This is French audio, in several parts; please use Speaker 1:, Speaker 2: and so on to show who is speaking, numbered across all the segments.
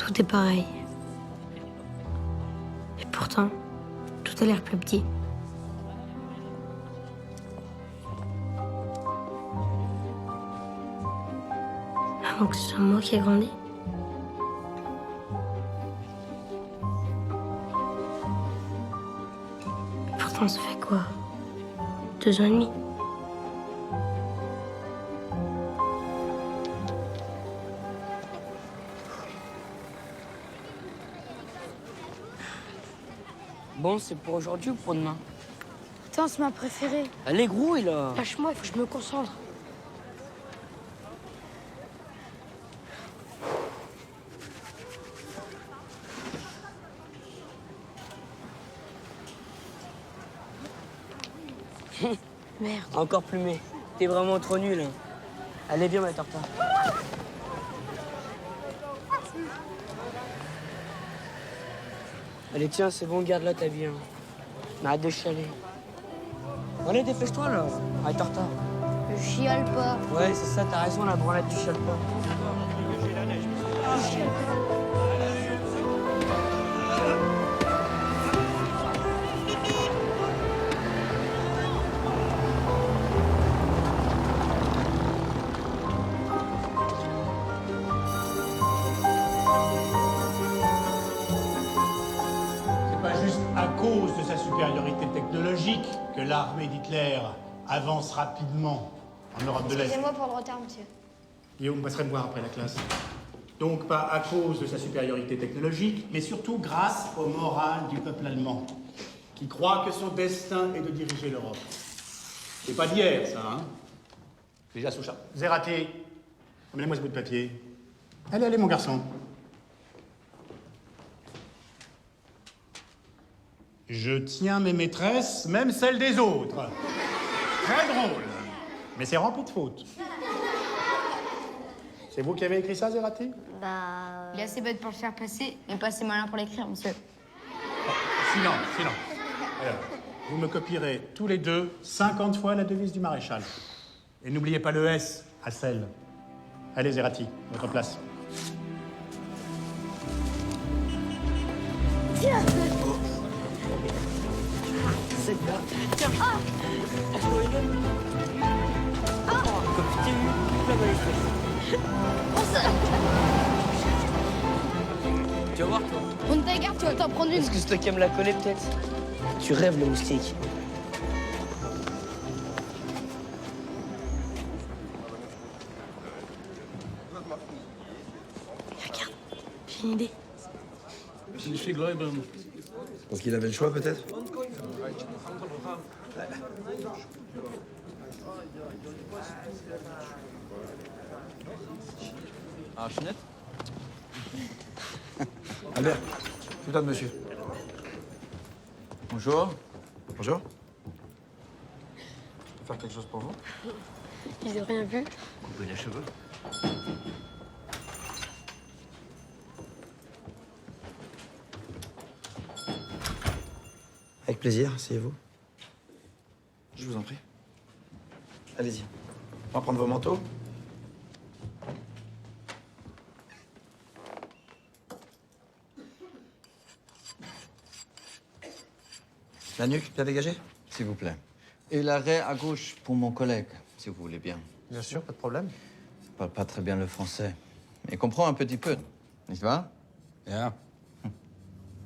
Speaker 1: Tout est pareil. Et pourtant, tout a l'air plus petit. Avant que ce soit moi qui ai grandi. Pourtant, ça fait quoi? 2 ans et demi.
Speaker 2: Bon, c'est pour aujourd'hui ou pour demain?
Speaker 1: Attends, c'est ma préférée.
Speaker 2: Allez, gros, il a...
Speaker 1: Lâche-moi, il faut que je me concentre. Merde.
Speaker 2: Encore plumé. T'es vraiment trop nul. Hein. Allez, viens, ma torta. Allez, tiens, c'est bon, garde-la, t'as bien. Mais arrête de chialer. Allez, dépêche-toi, là. Arrête, torta.
Speaker 1: Je chiale pas.
Speaker 2: Ouais, c'est ça, t'as raison, la branlette, tu chiales pas.
Speaker 3: C'est pas juste à cause de sa supériorité technologique que l'armée d'Hitler avance rapidement en Europe de l'Est.
Speaker 4: Excusez-moi pour le retard, monsieur.
Speaker 3: Guillaume passerait me voir après la classe. Donc pas à cause de sa supériorité technologique, mais surtout grâce au moral du peuple allemand, qui croit que son destin est de diriger l'Europe. C'est pas d'hier, ça, hein? Déjà sous chat. Zerati, amenez-moi ce bout de papier. Allez, allez, mon garçon. Je tiens mes maîtresses, même celles des autres. Très drôle, mais c'est rempli de fautes. C'est vous qui avez écrit ça, Zerati?
Speaker 4: Il est assez bête pour le faire passer, mais pas assez malin pour l'écrire, monsieur.
Speaker 3: Silence, silence. Alors, vous me copierez tous les deux 50 fois la devise du maréchal. Et n'oubliez pas le S à celle. Allez, Zerati, votre place.
Speaker 2: C'est là. Tiens. Comme tu t'es eu, plein dans les fesses. Tu vas voir, toi.
Speaker 4: On ta garde, tu vas t'en prendre une.
Speaker 2: Est-ce que c'est toi qui aimes la coller, peut-être? Tu rêves, le moustique.
Speaker 1: Regarde, j'ai une idée.
Speaker 5: Donc il avait le choix peut-être?
Speaker 6: Ah, Chenette?
Speaker 5: Albert, tout à de monsieur.
Speaker 6: Bonjour.
Speaker 5: Bonjour. Faire quelque chose pour vous?
Speaker 1: Ils ont rien vu.
Speaker 6: Couper les cheveux.
Speaker 5: Avec plaisir, asseyez-vous. Je vous en prie. Allez-y. On va prendre vos manteaux. La nuque, bien dégagée?
Speaker 6: S'il vous plaît. Et l'arrêt à gauche pour mon collègue, si vous voulez bien.
Speaker 5: Bien sûr, pas de problème.
Speaker 6: Il parle pas très bien le français. Mais il comprend un petit peu, n'est-ce pas?
Speaker 5: Bien.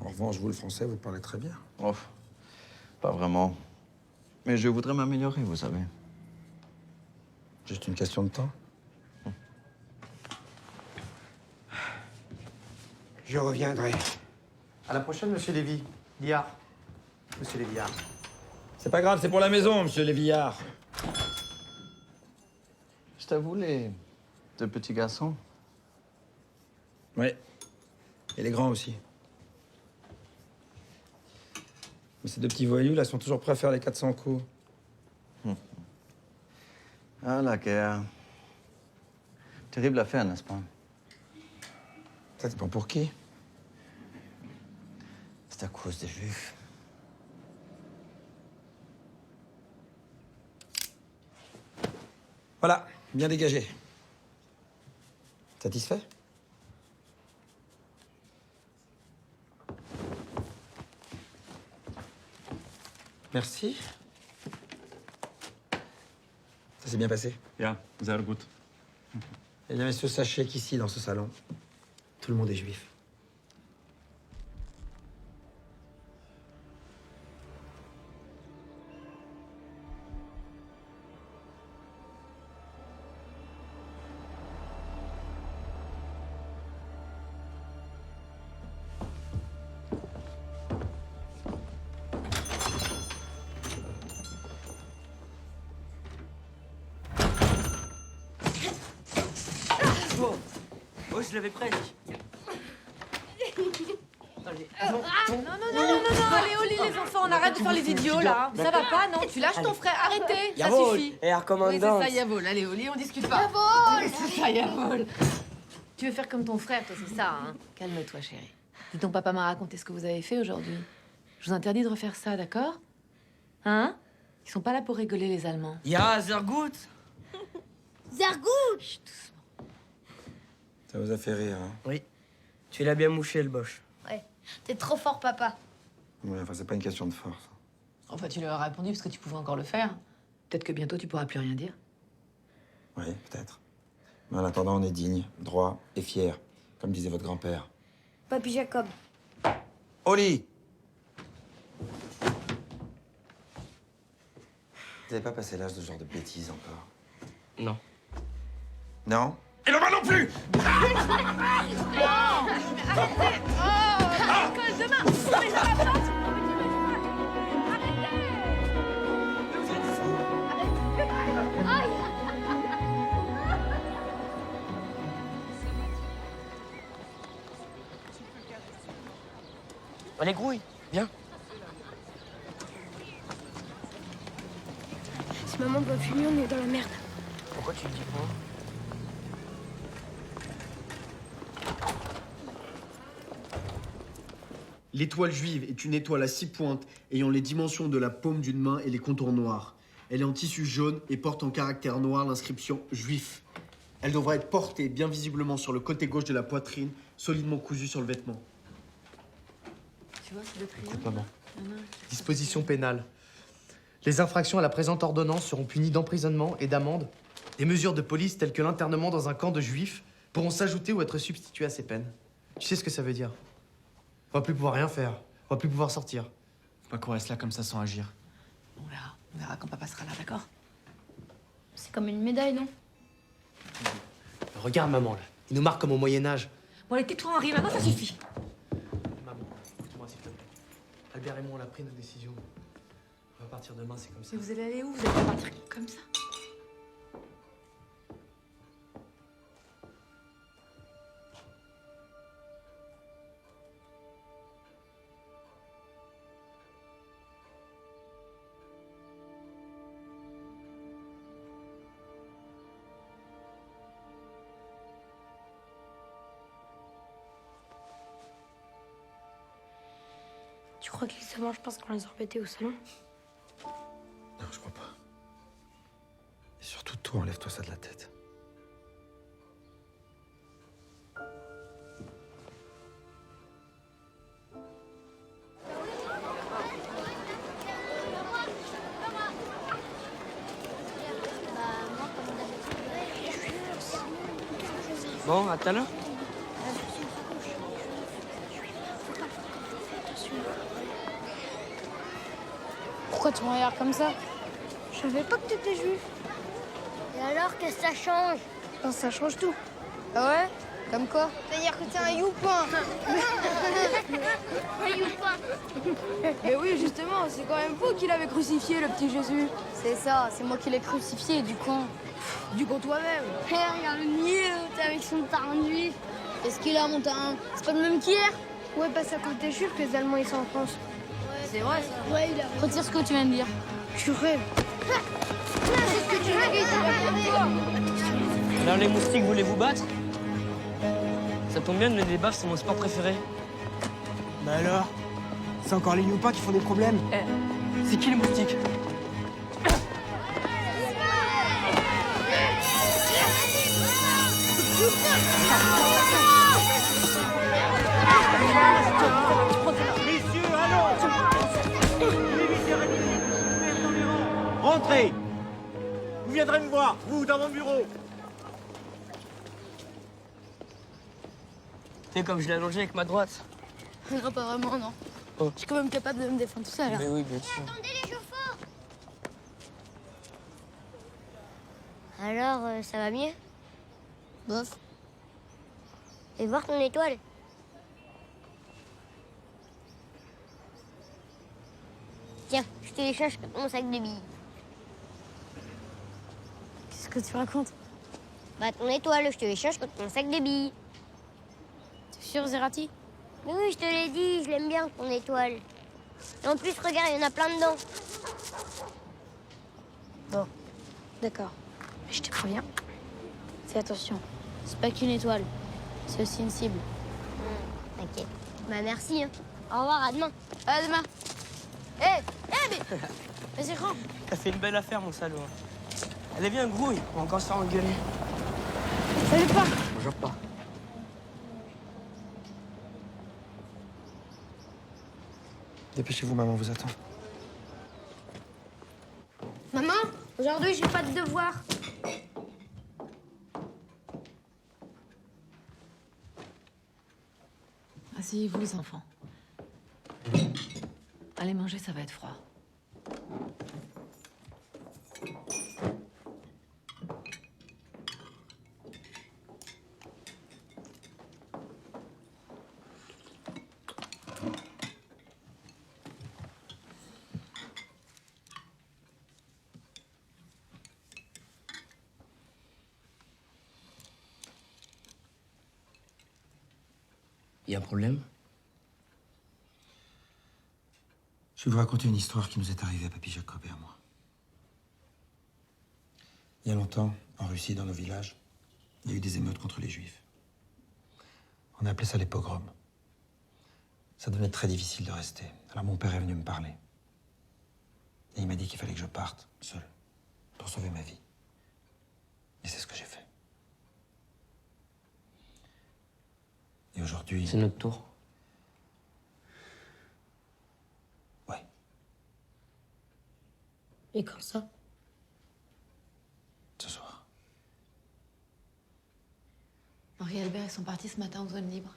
Speaker 5: En revanche, vous, le français, vous parlez très bien.
Speaker 6: Oh, pas vraiment. Mais je voudrais m'améliorer, vous savez.
Speaker 5: Juste une question de temps.
Speaker 7: Je reviendrai.
Speaker 5: À la prochaine, monsieur Lévy. Liard. Monsieur Lévillard. C'est pas grave, c'est pour la maison, monsieur Lévillard.
Speaker 6: Je t'avoue, les deux petits garçons.
Speaker 5: Ouais. Et les grands aussi. Mais ces deux petits voyous, là, sont toujours prêts à faire les 400 coups.
Speaker 6: Ah, la guerre. Terrible affaire, n'est-ce pas?
Speaker 5: Ça dépend pour qui.
Speaker 6: C'est à cause des Juifs.
Speaker 5: Voilà, bien dégagé. Satisfait? Merci. Ça s'est bien passé?
Speaker 6: Ja, sehr gut.
Speaker 5: Eh bien, messieurs, sachez qu'ici, dans ce salon, tout le monde est juif.
Speaker 2: Oh, je l'avais presque.
Speaker 7: Non, allez, au lit, les enfants, on arrête de faire les idiots, là. Ça va pas, non? Tu lâches ton frère, arrêtez, ça
Speaker 2: Yavol.
Speaker 7: suffit.
Speaker 2: Et la
Speaker 7: Oui, c'est
Speaker 2: commandante.
Speaker 7: ça, Yavol. Allez, au lit, on discute pas. Yavol! C'est ça, Yavol. Tu veux faire comme ton frère, toi, c'est ça, hein? Calme-toi, chérie. Dis, ton papa m'a raconté ce que vous avez fait aujourd'hui. Je vous interdis de refaire ça, d'accord? Hein? Ils sont pas là pour rigoler, les Allemands.
Speaker 2: Ja, sehr gut.
Speaker 7: Chut, doucement.
Speaker 5: Ça vous a fait rire, hein?
Speaker 2: Oui. Tu l'as bien mouché, le boche.
Speaker 1: Ouais. T'es trop fort, papa.
Speaker 5: Ouais, enfin, c'est pas une question de force.
Speaker 7: Enfin, tu leur as répondu parce que tu pouvais encore le faire. Peut-être que bientôt, tu pourras plus rien dire.
Speaker 5: Oui, peut-être. Mais en attendant, on est digne, droit et fier, comme disait votre grand-père.
Speaker 1: Papy Jacob.
Speaker 5: Au lit! Vous n'avez pas passé l'âge de ce genre de bêtises encore?
Speaker 2: Non.
Speaker 5: Non? Et le bas non plus!
Speaker 2: Allez, grouille. Viens.
Speaker 1: Si maman doit fumer, on est dans la merde.
Speaker 2: Pourquoi tu le dis pas?
Speaker 8: L'étoile juive est une étoile à 6 pointes ayant les dimensions de la paume d'une main et les contours noirs. Elle est en tissu jaune et porte en caractère noir l'inscription « Juif ». Elle devra être portée bien visiblement sur le côté gauche de la poitrine, solidement cousue sur le vêtement.
Speaker 7: Tu vois, c'est le triangle.
Speaker 8: Écoute, maman. Disposition pénale. Les infractions à la présente ordonnance seront punies d'emprisonnement et d'amende. Des mesures de police telles que l'internement dans un camp de juifs pourront s'ajouter ou être substituées à ces peines. Tu sais ce que ça veut dire? On va plus pouvoir rien faire. On va plus pouvoir sortir.
Speaker 9: Faut pas qu'on reste là comme ça sans agir.
Speaker 7: On verra. On verra quand papa sera là, d'accord?
Speaker 1: C'est comme une médaille, non?
Speaker 8: Regarde, maman, là. Il nous marque comme au Moyen-Âge.
Speaker 7: Bon, allez, tais-toi, Henri, maintenant, ça suffit.
Speaker 8: Maman, écoute-moi, s'il te plaît. Albert et moi, on a pris notre décision. On va partir demain, c'est comme ça.
Speaker 7: Mais vous allez aller où? Vous allez pas partir comme ça?
Speaker 1: Tu crois que les savants, je pense qu'on les embêtait au salon?
Speaker 5: Non, je crois pas. Et surtout, toi, enlève-toi ça de la tête.
Speaker 2: Bon, à tout à l'heure.
Speaker 1: Pourquoi tu me regardes comme ça? Je savais pas que t'étais juif. Et alors, qu'est-ce que ça change? Ben, ça change tout.
Speaker 4: Ah ouais? Comme quoi? C'est-à-dire que t'es un youpan.
Speaker 1: Un youpin.
Speaker 4: Mais oui, justement, c'est quand même vous qui l'avez crucifié, le petit Jésus. C'est ça, c'est moi qui l'ai crucifié, du con. Du con toi-même.
Speaker 1: Hé, regarde le nier, t'es avec son tarin juif.
Speaker 4: Qu'est-ce qu'il a, mon tarin? C'est pas le même qu'hier?
Speaker 1: Ouais, parce qu'à côté juif que les Allemands, ils sont en France.
Speaker 4: C'est vrai, ça.
Speaker 1: Ouais, il a...
Speaker 4: Retire ce que tu viens de dire.
Speaker 1: Tu rêves.
Speaker 4: C'est ce que tu veux
Speaker 2: Alors, les moustiques, voulez-vous battre? Ça tombe bien, le débat, c'est mon sport préféré.
Speaker 9: Bah alors? C'est encore les youpas qui font des problèmes?
Speaker 2: C'est qui les moustiques?
Speaker 9: Messieurs, allons! Entrez. Vous viendrez me voir, vous, dans mon bureau.
Speaker 2: Tu sais, comme je l'ai allongé avec ma droite.
Speaker 4: Non, pas vraiment, non.
Speaker 2: Oh.
Speaker 4: Je suis quand même capable de me défendre tout seul.
Speaker 2: Mais oui, bien sûr.
Speaker 1: Attendez les chauffeurs. Alors, ça va mieux?
Speaker 4: Bof.
Speaker 1: Et voir ton étoile. Tiens, je te l'échange contre mon sac de billes.
Speaker 4: Qu'est-ce que tu racontes?
Speaker 1: Bah, ton étoile, je te l'échange contre mon sac de billes.
Speaker 4: T'es sûr, Zerati?
Speaker 1: Mais oui, je te l'ai dit, je l'aime bien, ton étoile. Et en plus, regarde, il y en a plein dedans.
Speaker 4: Bon, d'accord. Mais je te préviens. Fais attention. C'est pas qu'une étoile. C'est aussi une cible.
Speaker 1: T'inquiète. Bah, merci, hein. Au revoir, à demain.
Speaker 4: À demain. Mais... Vas-y, rentre.
Speaker 2: T'as fait une belle affaire, mon salaud. Allez, viens, grouille. On va encore se faire engueuler.
Speaker 4: Salut, pas.
Speaker 2: Bonjour, pas.
Speaker 5: Dépêchez-vous, maman vous attend.
Speaker 1: Maman, aujourd'hui, j'ai pas de devoir.
Speaker 7: Asseyez-vous, les enfants. Allez manger, ça va être froid.
Speaker 2: Y a un problème?
Speaker 5: Je vais vous raconter une histoire qui nous est arrivée à Papy Jacob et à moi. Il y a longtemps, en Russie, dans nos villages, il y a eu des émeutes contre les Juifs. On a appelé ça les pogroms. Ça devenait très difficile de rester. Alors mon père est venu me parler. Et il m'a dit qu'il fallait que je parte, seul, pour sauver ma vie. Et c'est ce que j'ai fait. Et aujourd'hui...
Speaker 2: C'est notre tour.
Speaker 5: Ouais.
Speaker 1: Et quand ça?
Speaker 5: Ce soir.
Speaker 7: Henri et Albert, ils sont partis ce matin en zone libre.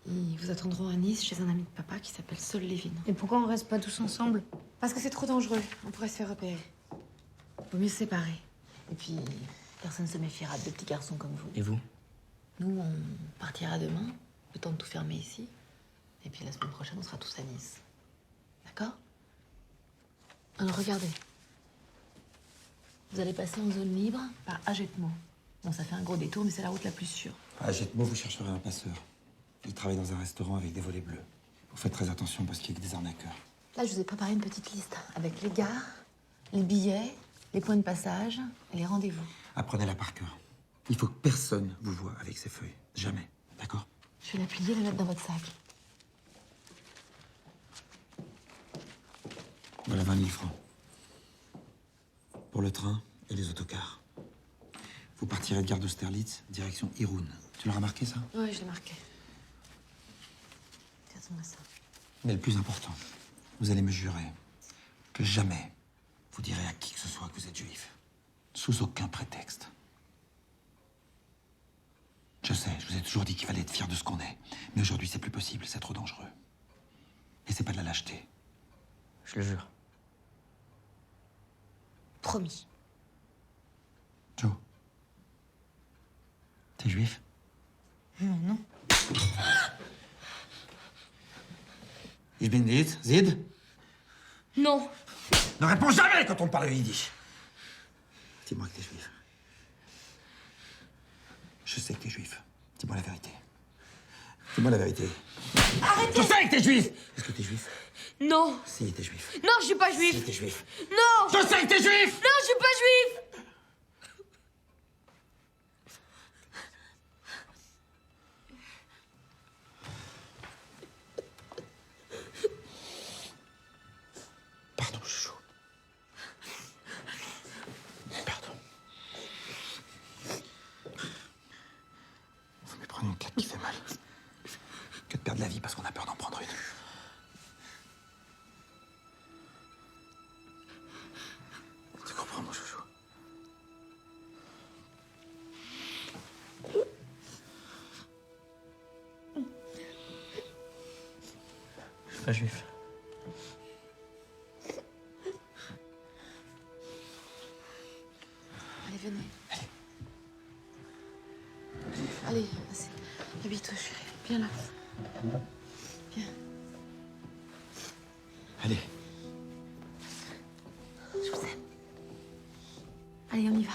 Speaker 7: Ils vous attendront à Nice chez un ami de papa qui s'appelle Sol Lévin.
Speaker 4: Et pourquoi on reste pas tous ensemble?
Speaker 7: Parce que c'est trop dangereux. On pourrait se faire repérer. Vaut mieux se séparer. Et puis, personne ne se méfiera de petits garçons comme vous.
Speaker 2: Et vous?
Speaker 7: Nous, on partira demain, le temps de tout fermer ici. Et puis la semaine prochaine, on sera tous à Nice. D'accord? Alors regardez. Vous allez passer en zone libre par Agetmo. Bon, ça fait un gros détour, mais c'est la route la plus sûre.
Speaker 5: À Jetmo, vous chercherez un passeur. Il travaille dans un restaurant avec des volets bleus. Vous faites très attention parce qu'il y a que des arnaqueurs.
Speaker 7: Là, je vous ai préparé une petite liste avec les gares, les billets, les points de passage et les rendez-vous.
Speaker 5: Apprenez-la par cœur. Il faut que personne vous voie avec ces feuilles. Jamais. D'accord?
Speaker 7: Je vais la plier et la mettre dans votre sac.
Speaker 5: Voilà 20 000 francs. Pour le train et les autocars. Vous partirez de gare d'Austerlitz, direction Irun. Tu l'as remarqué, ça?
Speaker 7: Oui, je l'ai marqué. Tiens-moi ça.
Speaker 5: Mais le plus important, vous allez me jurer que jamais vous direz à qui que ce soit que vous êtes juif. Sous aucun prétexte. Je sais, je vous ai toujours dit qu'il fallait être fier de ce qu'on est. Mais aujourd'hui, c'est plus possible, c'est trop dangereux. Et c'est pas de la lâcheté.
Speaker 2: Je le jure.
Speaker 1: Promis.
Speaker 5: Joe. T'es juif?
Speaker 1: Non.
Speaker 5: Ich bin nicht, Zid?
Speaker 1: Non.
Speaker 5: Ne réponds jamais quand on te parle yiddish. Dis-moi que t'es juif. Je sais que t'es juif. Dis-moi la vérité. Dis-moi la vérité.
Speaker 1: Arrêtez!
Speaker 5: Je sais que t'es juif! Est-ce que t'es juif?
Speaker 1: Non.
Speaker 5: Si, t'es juif.
Speaker 1: Non, je suis pas
Speaker 5: Si,
Speaker 1: juif.
Speaker 5: t'es juif.
Speaker 1: Non.
Speaker 5: Je sais que t'es juif!
Speaker 1: Non, je suis pas juif.
Speaker 5: Pardon, chouchou. Pardon. Faut mieux prendre une claque qui fait mal que de perdre la vie parce qu'on a peur d'en prendre une.
Speaker 2: serais juif.
Speaker 7: Allez, venez. Allez, habille-toi, chérie. Viens là. Viens.
Speaker 5: Allez.
Speaker 7: Je vous aime. Allez, on y va.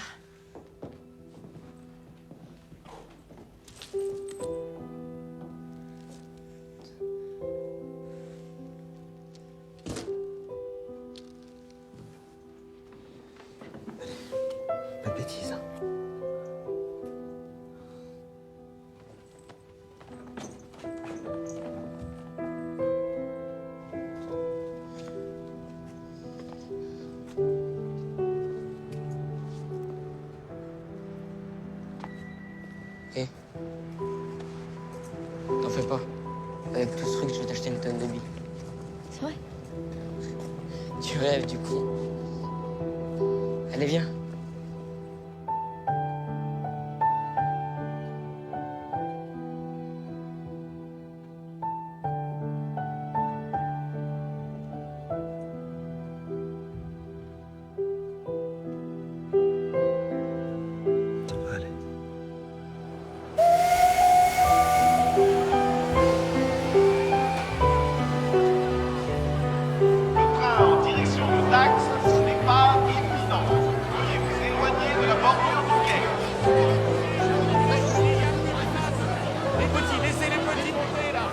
Speaker 5: Pas de bêtises. Hein.
Speaker 2: Hé. T'en fais pas. Avec tout ce truc, je vais t'acheter une tonne de billes.
Speaker 4: C'est vrai?
Speaker 2: Tu rêves, du coup. Allez, viens.
Speaker 5: Ça va aller.
Speaker 10: Le train en direction de Dax n'est pas imminent. Veuillez vous éloigner de la bordure du quai.
Speaker 9: Les petits, laissez les petits monter là.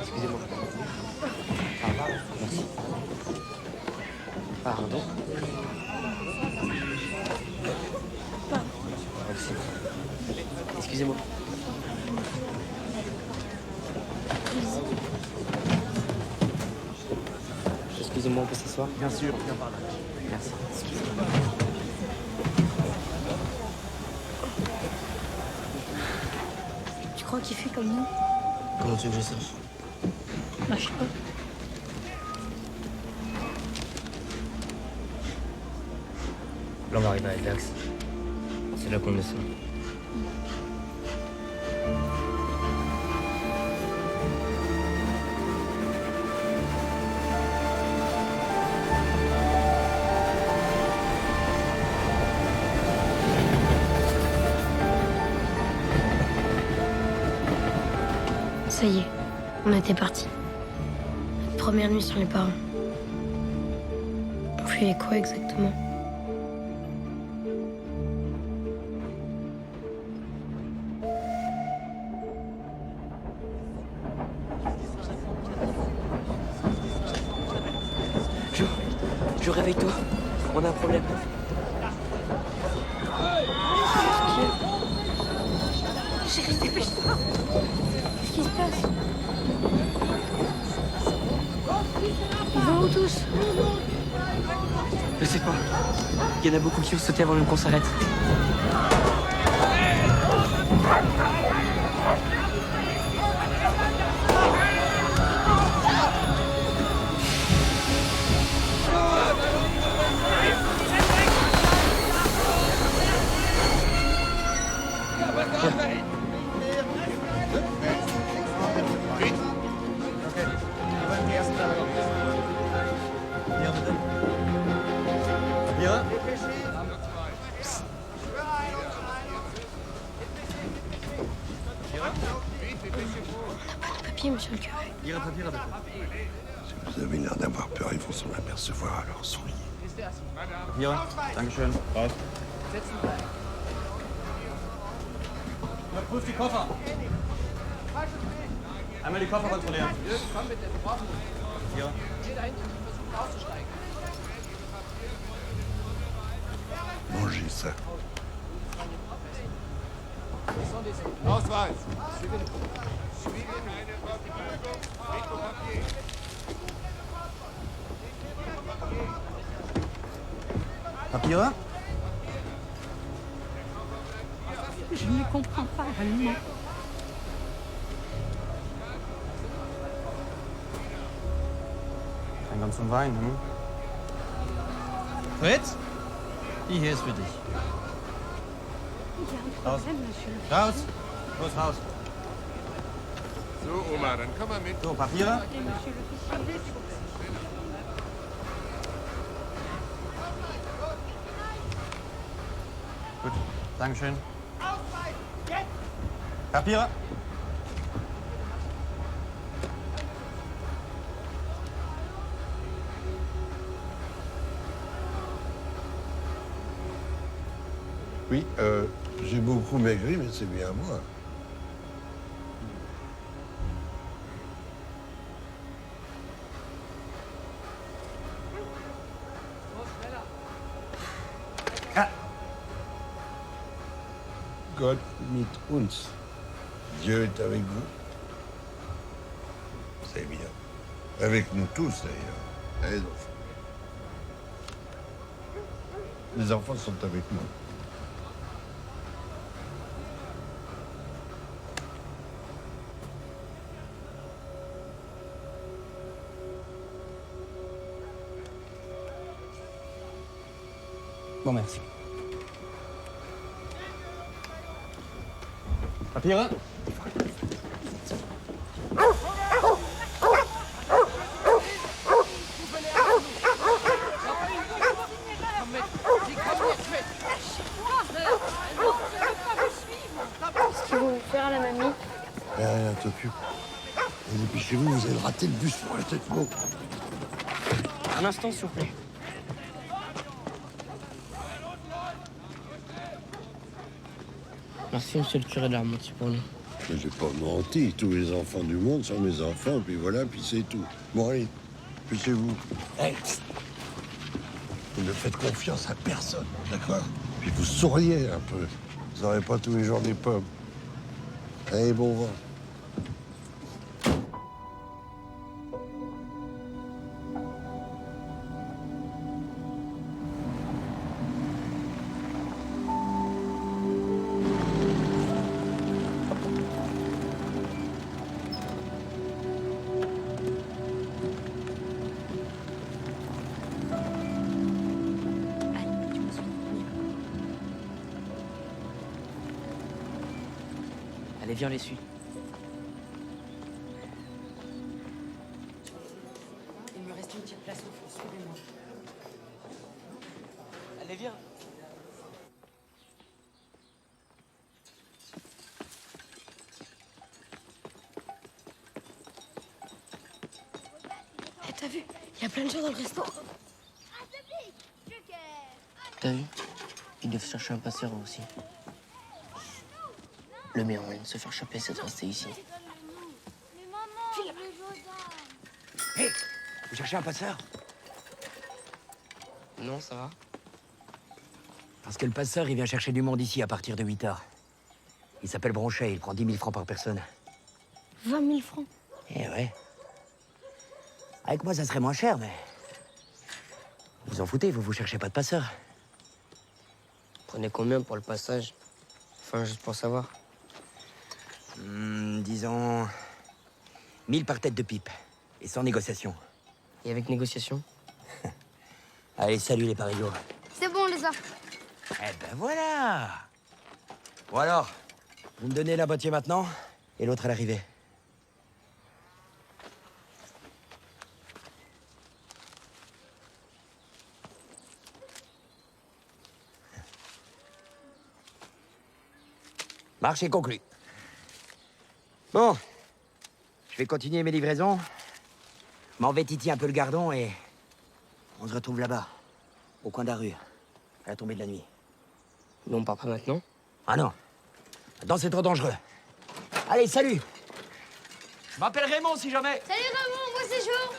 Speaker 2: Excusez-moi. Ah, merci. Pardon. Merci. Excusez-moi. Excusez-moi, on peut s'asseoir?
Speaker 8: Bien sûr, viens par là.
Speaker 2: Merci.
Speaker 4: Tu crois qu'il fait comme nous?
Speaker 2: Comment tu veux que je sache?
Speaker 4: Bah, je sais pas.
Speaker 2: Là, on va arriver à Dax. C'est là qu'on le sait.
Speaker 4: Ça y est, on était partis. Notre première nuit sans les parents. On fuyait quoi exactement?
Speaker 2: Jo, réveille-toi. On a un problème.
Speaker 4: Chérie, dépêche-toi. Qu'est-ce qui se passe? Ils vont où tous?
Speaker 2: Je sais pas. Il y en a beaucoup qui ont sauté avant même qu'on s'arrête.
Speaker 4: Papier, monsieur le curé.
Speaker 11: Si vous avez l'air d'avoir peur, ils vont s'en apercevoir, alors souriez.
Speaker 6: Ja, dankeschön. Raus.
Speaker 8: Überprüft die Koffer. Einmal die Koffer kontrollieren.
Speaker 9: Komm bitte, wir brauchen
Speaker 8: Hier.
Speaker 9: Geh da hinten und versucht auszusteigen.
Speaker 11: Mangez ça.
Speaker 9: Ausweis.
Speaker 8: Papiere?
Speaker 4: Je ne comprends pas allemand.
Speaker 6: Ein ganz zum Wein, hm?
Speaker 8: Fritz? Die hier ist für dich. Raus. Raus. Los, raus.
Speaker 11: So, Oma, dann komm mal mit.
Speaker 5: So, Papiere? Gut, Dankeschön. Papiere?
Speaker 11: Oui, j'ai beaucoup maigri, mais c'est bien moi. Gott mit uns. Dieu est avec vous. C'est bien. Avec nous tous, d'ailleurs. Les enfants. Les enfants sont avec nous.
Speaker 5: Bon, merci. Papiere?
Speaker 1: Qu'est-ce qu'ils vont faire à la mamie?
Speaker 11: Rien, t'occupe. Et dépêchez-vous, vous allez rater le bus pour la tête mot.
Speaker 2: Un instant, s'il vous plaît. Merci, monsieur le curé, d'avoir menti pour nous.
Speaker 11: Mais j'ai pas menti. Tous les enfants du monde sont mes enfants, puis voilà, puis c'est tout. Bon, allez, poussez-vous. Hey, vous ne faites confiance à personne, d'accord? Puis vous souriez un peu. Vous n'aurez pas tous les jours des pommes. Allez, bon vent.
Speaker 2: Allez, viens, les suis.
Speaker 7: Il me reste une petite place au fond, suivez-moi.
Speaker 2: Allez, viens.
Speaker 1: Eh, t'as vu? Il y a plein de gens dans le resto.
Speaker 2: T'as vu? Ils doivent chercher un passeur aussi. Le meilleur moyen de se faire choper, c'est de rester ici.
Speaker 5: Hé, vous cherchez un passeur?
Speaker 2: Non, ça va.
Speaker 12: Parce que le passeur, il vient chercher du monde ici à partir de 8 h. Il s'appelle Bronchet, il prend 10 000 francs par personne.
Speaker 1: 20 000 francs.
Speaker 12: Eh ouais. Avec moi, ça serait moins cher, mais... Vous en foutez, vous cherchez pas de passeur.
Speaker 2: Prenez combien pour le passage? Enfin, juste pour savoir.
Speaker 12: Disons... 1000 par tête de pipe. Et sans négociation.
Speaker 2: Et avec négociation?
Speaker 12: Allez, salut les parigots.
Speaker 1: C'est bon, on les a.
Speaker 12: Eh ben voilà. Bon alors, vous me donnez la moitié maintenant, et l'autre à l'arrivée. Marché conclu. Bon, je vais continuer mes livraisons. M'en vais titiller un peu le gardon et... On se retrouve là-bas, au coin de la rue, à la tombée de la nuit.
Speaker 2: Mais on part pas maintenant?
Speaker 12: Ah non. Maintenant, c'est trop dangereux. Allez, salut. Je m'appelle Raymond, si jamais.
Speaker 1: Salut Raymond, moi c'est Jo.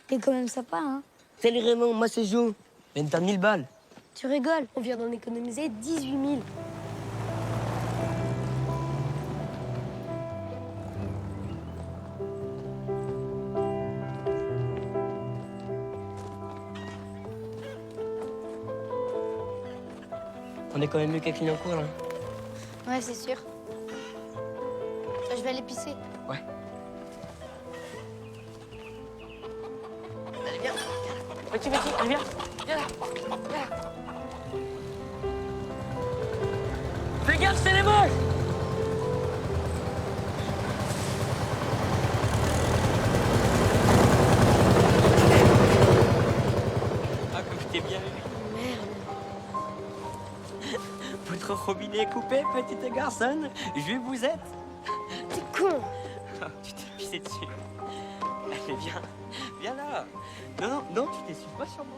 Speaker 1: T'es quand même sympa, hein?
Speaker 2: Salut Raymond, moi c'est Jo. Mais t'as 1000 balles.
Speaker 1: Tu rigoles, on vient d'en économiser 18 000.
Speaker 2: On est quand même mieux qu'à Clignancourt, là.
Speaker 1: Ouais, c'est sûr. Je vais aller pisser.
Speaker 2: Ouais.
Speaker 1: Allez, viens.
Speaker 2: Petit, allez, viens. Viens là. Viens là. Fais gaffe, c'est les moches.
Speaker 12: Votre robinet est coupé, petite garçonne. Je vous êtes.
Speaker 1: T'es con.
Speaker 12: Tu t'es pissé dessus. Allez, viens. Viens là. Non, non, tu t'essuies pas sur moi.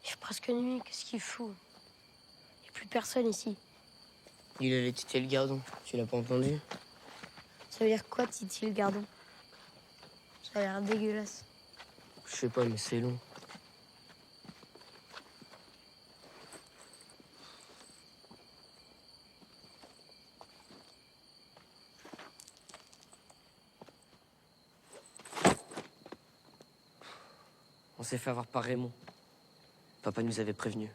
Speaker 1: Il fait presque nuit, qu'est-ce qu'il fout? Il n'y a plus personne ici.
Speaker 2: Il allait titer le gardon, tu l'as pas entendu?
Speaker 1: Ça veut dire quoi, Titi le gardon? Ça a l'air dégueulasse.
Speaker 2: Je sais pas, mais c'est long. On s'est fait avoir par Raymond. Papa nous avait prévenus.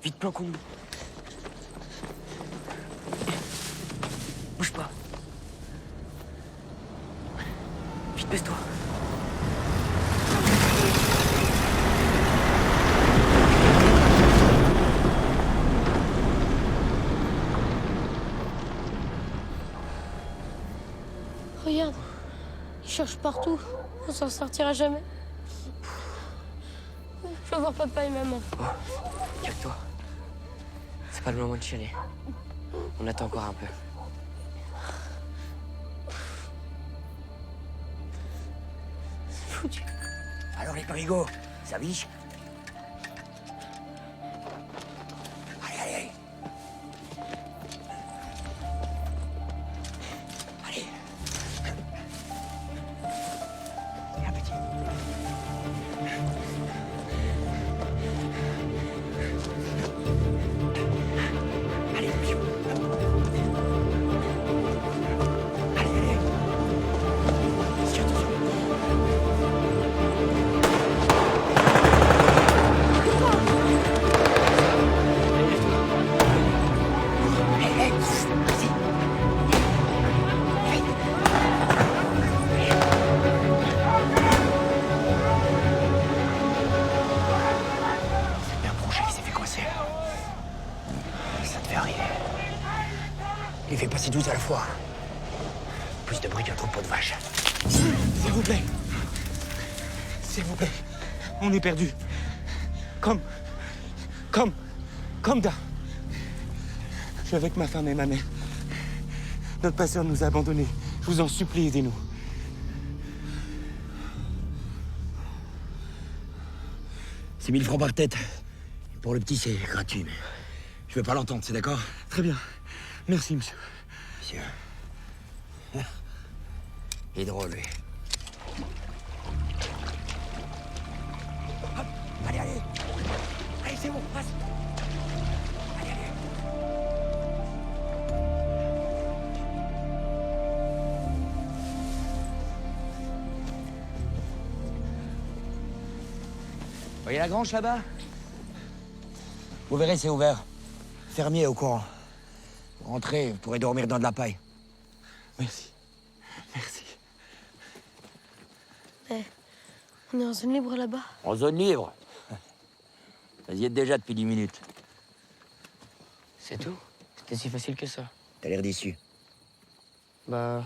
Speaker 2: Vite, planquons-nous. Bouge pas. Vite, baisse-toi.
Speaker 1: Regarde, il cherche partout. On s'en sortira jamais. Je veux voir papa et maman.
Speaker 2: Oh, calme-toi. C'est pas le moment de chialer. On attend encore un peu.
Speaker 1: C'est foutu.
Speaker 12: Alors les parigots, ça biche? Allez, allez. Allez. Viens, petit. Allez, piou. Allez, allez. Tiens, attention. C'est un projet qui s'est fait coincer. Ça devait arriver. Il fait passer 12 à la fois. Plus de bruit qu'un troupeau de vaches. S'il vous plaît. S'il vous plaît. On est perdu. Comme d'hab. Je suis avec ma femme et ma mère. Notre passeur nous a abandonnés. Je vous en supplie, aidez-nous. C'est 1000 francs par tête. Pour le petit, c'est gratuit, mais je veux pas l'entendre, c'est d'accord? Très bien. Merci, monsieur. Monsieur. Il est drôle, lui. Hop. Allez, allez. Allez, c'est bon, passe. Allez, allez. Voyez la grange là-bas? Vous verrez, c'est ouvert. Fermier est au courant. Vous rentrez, vous pourrez dormir dans de la paille. Merci. Merci.
Speaker 1: Eh, on est en zone libre là-bas.
Speaker 12: En zone libre? Vous y êtes déjà depuis 10 minutes.
Speaker 2: C'est tout? C'était si facile que ça?
Speaker 12: T'as l'air déçu.
Speaker 2: Bah...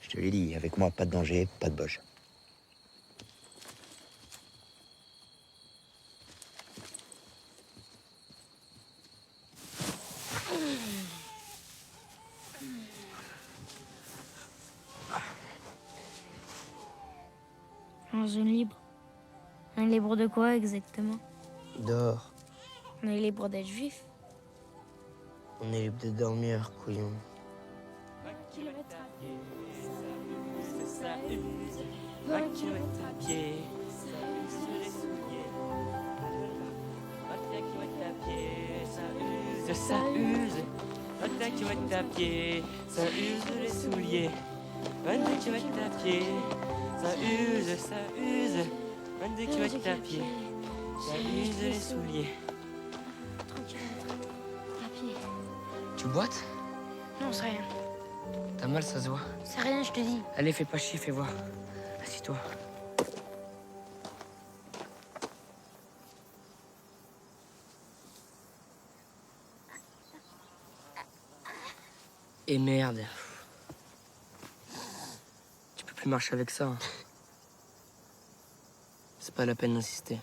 Speaker 12: Je te l'ai dit, avec moi, pas de danger, pas de boche.
Speaker 1: En zone libre. On est libre de quoi exactement?
Speaker 2: Dehors.
Speaker 1: On est libre d'être juif.
Speaker 2: On est libre de dormir, couillon.
Speaker 12: Ça use, 25 km à pied, ça use les souliers. 22 km à pied, ça use, 22 km à pied, ça use les souliers.
Speaker 1: 30 km à pied.
Speaker 2: Tu boites?
Speaker 1: Non, c'est rien.
Speaker 2: T'as mal, ça se voit.
Speaker 1: C'est rien, je te dis.
Speaker 2: Allez, fais pas chier, fais voir. Assis-toi. Et merde. Tu peux plus marcher avec ça. Hein. C'est pas la peine d'insister.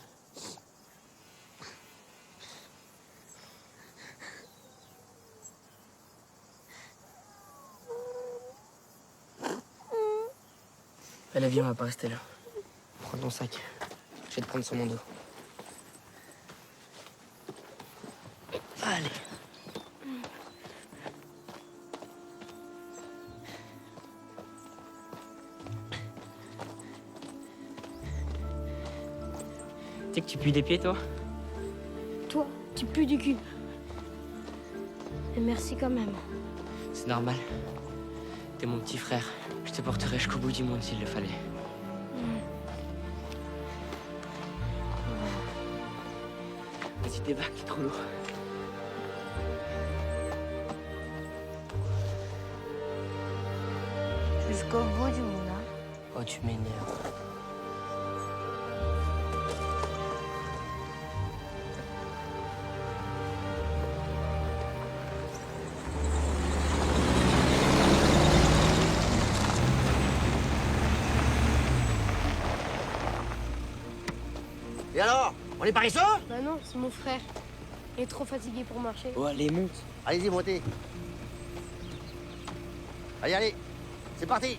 Speaker 2: Allez, viens, on va pas rester là. Prends ton sac. Je vais te prendre sur mon dos. Allez. Tu sais que tu pues des pieds, toi?
Speaker 1: Toi, tu pues du cul. Et merci quand même.
Speaker 2: C'est normal. T'es mon petit frère. Je te porterai jusqu'au bout du monde s'il le fallait. Vas-y, débarque, c'est trop lourd.
Speaker 1: Jusqu'au bout du monde, hein.
Speaker 2: Oh, tu m'énerves.
Speaker 12: Et alors? On est paresseux?
Speaker 1: Bah non, c'est mon frère. Il est trop fatigué pour marcher.
Speaker 2: Oh, allez, monte.
Speaker 12: Allez-y, montez. Allez, allez. C'est parti.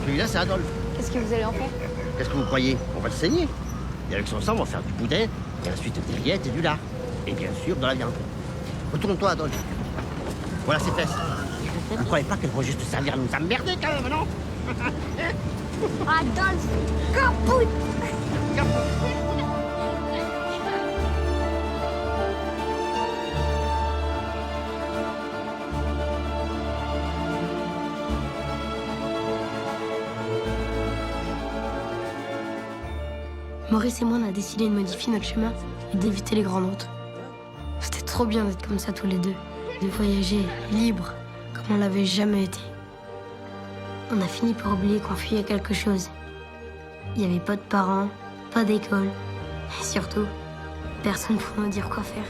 Speaker 12: Celui-là, c'est Adolphe.
Speaker 4: Qu'est-ce que vous allez en faire?
Speaker 12: Qu'est-ce que vous croyez? On va le saigner. Et avec son sang, on va faire du boudin, et ensuite des rillettes et du lard. Et bien sûr, de la viande. Retourne-toi, Adolphe. Voilà ses fesses. Vous ne croyez pas qu'elles vont juste servir à nous emmerder quand même, non?
Speaker 1: Adolphe, capoute. Maurice et moi, on a décidé de modifier notre chemin et d'éviter les grandes routes. C'était trop bien d'être comme ça tous les deux, de voyager libre comme on l'avait jamais été. On a fini par oublier qu'on fuyait quelque chose. Il n'y avait pas de parents, pas d'école, et surtout, personne pour nous dire quoi faire.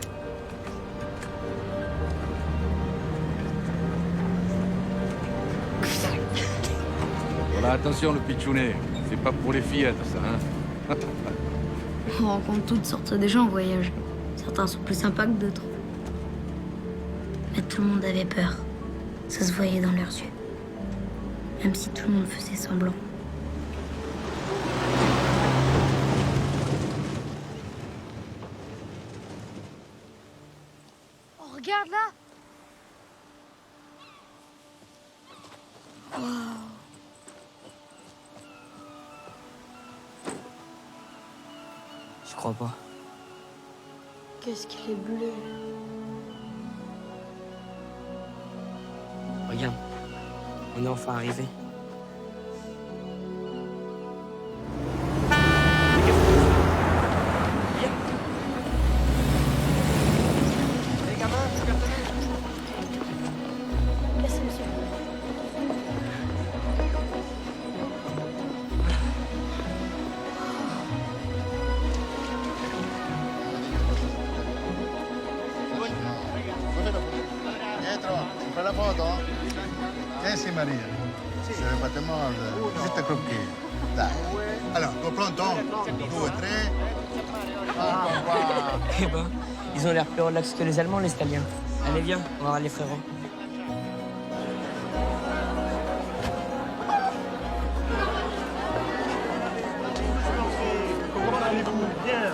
Speaker 13: Voilà, attention le pitchounet, c'est pas pour les fillettes ça, hein.
Speaker 1: On rencontre toutes sortes de gens en voyage. Certains sont plus sympas que d'autres. Mais tout le monde avait peur. Ça se voyait dans leurs yeux. Même si tout le monde faisait semblant. Oh, regarde là! Wow.
Speaker 2: Je crois pas.
Speaker 1: Qu'est-ce qu'il est bleu.
Speaker 2: Regarde, on est enfin arrivé.
Speaker 1: Merci, monsieur.
Speaker 14: Dietro, si fa la foto? Sì, Maria. Se ne fate modo. Juste croquer. Dai. Alors, au pronto? 2, 3.
Speaker 2: Eh ben, ils ont l'air plus relax que les Allemands, les Italiens. Allez, viens, on va voir les frérots.
Speaker 10: Comment allez-vous? Bien.